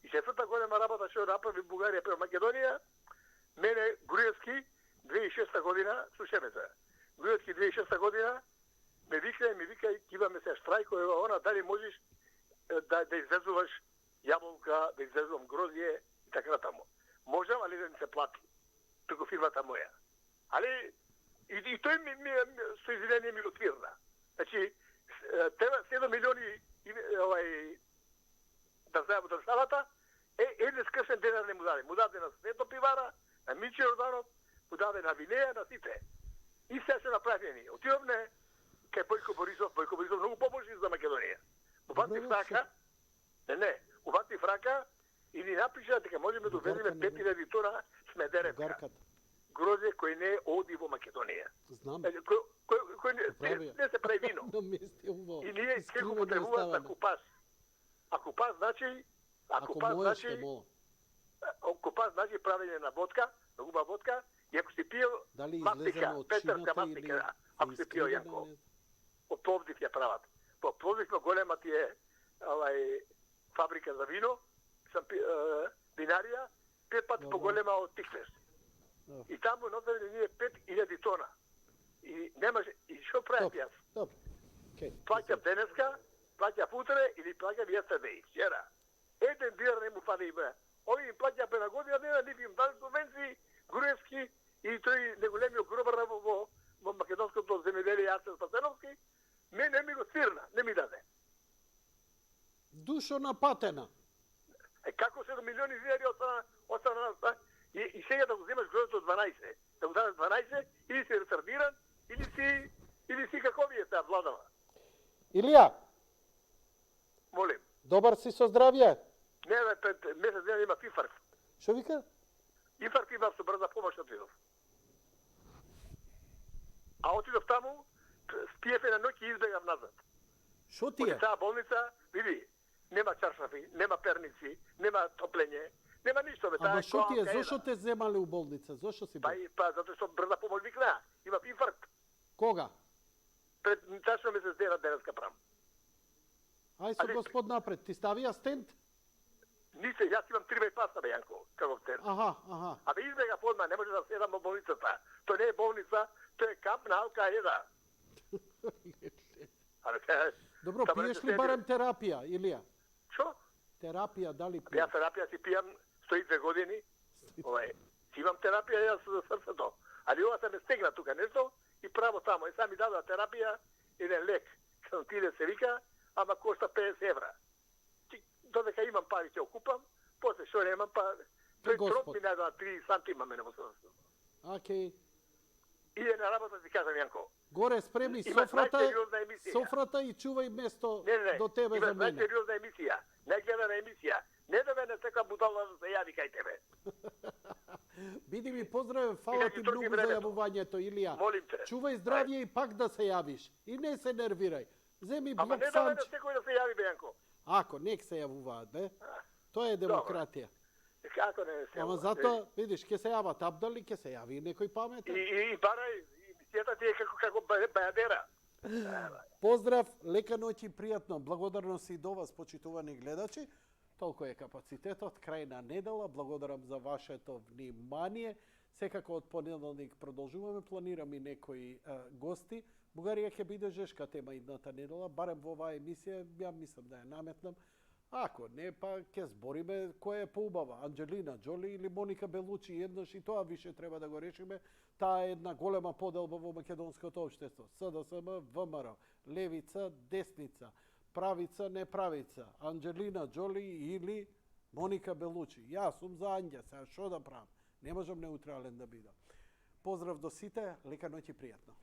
Speaker 9: И четврта голема работа што направи Бугарија према Македонија, мене Груевски 2006 година, слушаме се. Груевски 2006 година ми вика, имаме се штрајкове, она дали можеш да извезуваш јаболка, да извезувам грозје и така натаму. Можам, али да не се плати. Туку фирмата моја. Али и тој ми со извинение ми отвирна. Значи, треба 7 милиони да знаем од државата, еден скршен денар не му даде. Му даде на Свето Пивара, на Миче Јорданов, му даде на Винеја, на сите. И се се направени. Отидовме кај Бојко Борисов многу помоши за Македонија. Увати фрака, увати фрака и ни напиша дека можеме да увеземе 5000 тона смедеревка. Грозе кој не оди во Македонија.
Speaker 2: Знам.
Speaker 9: Кој не се прави вино. И ние ќе го потребуваат за купаж. А купаж значи правење на водка, на губа водка, и ако си пиел мастика, петърска мастика, ако си пиел Јанко, од Пловдив ја прават. По Пловдив голема ти е фабрика за вино, винарија, 5 пати поголема од Тиклеш. И таму нотре ние 5000 тона. И немаше, и што правам јас? Плаќам денеска, плаќам утре или плаќам јестедеј, вчера. Еден динар не му фали име. Ови им плаќа на година дена, нив им дали субвенции, Груевски и тој неголемиот гробар во македонското земјоделие Арсен Спасеновски, не ми го свирна, не ми даде.
Speaker 2: Душо напатена.
Speaker 9: Како 7 милиони динари остана нас, и сега да го земаш грозото 12, да го дадеш 12, или си ретардиран, или си како ви е таа владава.
Speaker 2: Илија.
Speaker 9: Молим.
Speaker 2: Добар си со здравје?
Speaker 9: Не, пред месец дена имав инфаркт.
Speaker 2: Што вика?
Speaker 9: Инфаркт имав со брза помош отидов. А отидов таму, спиев на ноќ и избегав назад.
Speaker 2: Што ти е?
Speaker 9: Од таа болница, види, нема чаршафи, нема перници, нема топлење, нема ништо.
Speaker 2: Ама што ти е? Зошто те земале у болница? Зошто си бил?
Speaker 9: Па затоа што брза помош викнаа. Имав инфаркт.
Speaker 2: Кога?
Speaker 9: Пред тачно месец дена денеска прам.
Speaker 2: Ај со господ напред, ти ставија стент?
Speaker 9: Нисе, јас имам 3 паста, бе, Јанко, како стент.
Speaker 2: Аха.
Speaker 9: Абе, избегав одма, не може да седам во болницата. Тоа не е болница, тоа е камп на Ал-Каеда.
Speaker 2: Добро, пиеш ли барем терапија, Илија?
Speaker 9: Што?
Speaker 2: Терапија дали
Speaker 9: Јас
Speaker 2: пиеш?
Speaker 9: терапија си пијам 102 години. Си имам терапија јас за срцето. Али ова се ме стегна тука нешто и право тамо. И сами дадоа терапија, еден лек. Кај отиде се вика, ама кошта 50 евра. Додека имам пари ќе окупам, после што немам па тој троп ми најдоа 3 сантима мене во срцето.
Speaker 2: Океј.
Speaker 9: Иде на работа ти кажам Јанко.
Speaker 2: Горе спреми софрата и чувај место до тебе за
Speaker 9: мене.
Speaker 2: мене.
Speaker 9: Најсериозна емисија, најгледана емисија. Не да мене сека будала да се јави кај тебе.
Speaker 2: Биди ми поздравен, фала ти многу за јавувањето, Илија.
Speaker 9: Молим те.
Speaker 2: Чувај здравје и пак да се јавиш. И не се нервирај. Земи
Speaker 9: Ама
Speaker 2: блок
Speaker 9: не да мене
Speaker 2: санч.
Speaker 9: секој да се јави, бе, Јанко.
Speaker 2: Ако, нек се јавуваат, бе. Тоа е демократија.
Speaker 9: Како не се
Speaker 2: Ама
Speaker 9: јавува?
Speaker 2: зато, видиш, ќе се јават абдали, ќе се јави и некој паметен.
Speaker 9: И барај, емисијата ти е како бајадера.
Speaker 2: Поздрав, лека ноќ и пријатно. Благодарност и до вас, почитувани гледачи. Толку е капацитетот, крај на недела. Благодарам за вашето внимание. Секако од понеделник продолжуваме, планирам и некои гости. Бугарија ќе биде жешка тема идната недела, барем во оваа емисија, ја мислам да ја наметнам. Ако не, па ќе збориме која е поубава, Анџелина Џоли или Моника Белучи, еднаш и тоа више треба да го решиме. Таа е една голема поделба во македонското општество. СДСМ, ВМРО, левица, десница, правица, неправица, Анџелина Џоли или Моника Белучи. Јас сум за Анѓа, сега што да правам? Не можам неутрален да бидам. Поздрав до сите, лека ноќ и пријатно.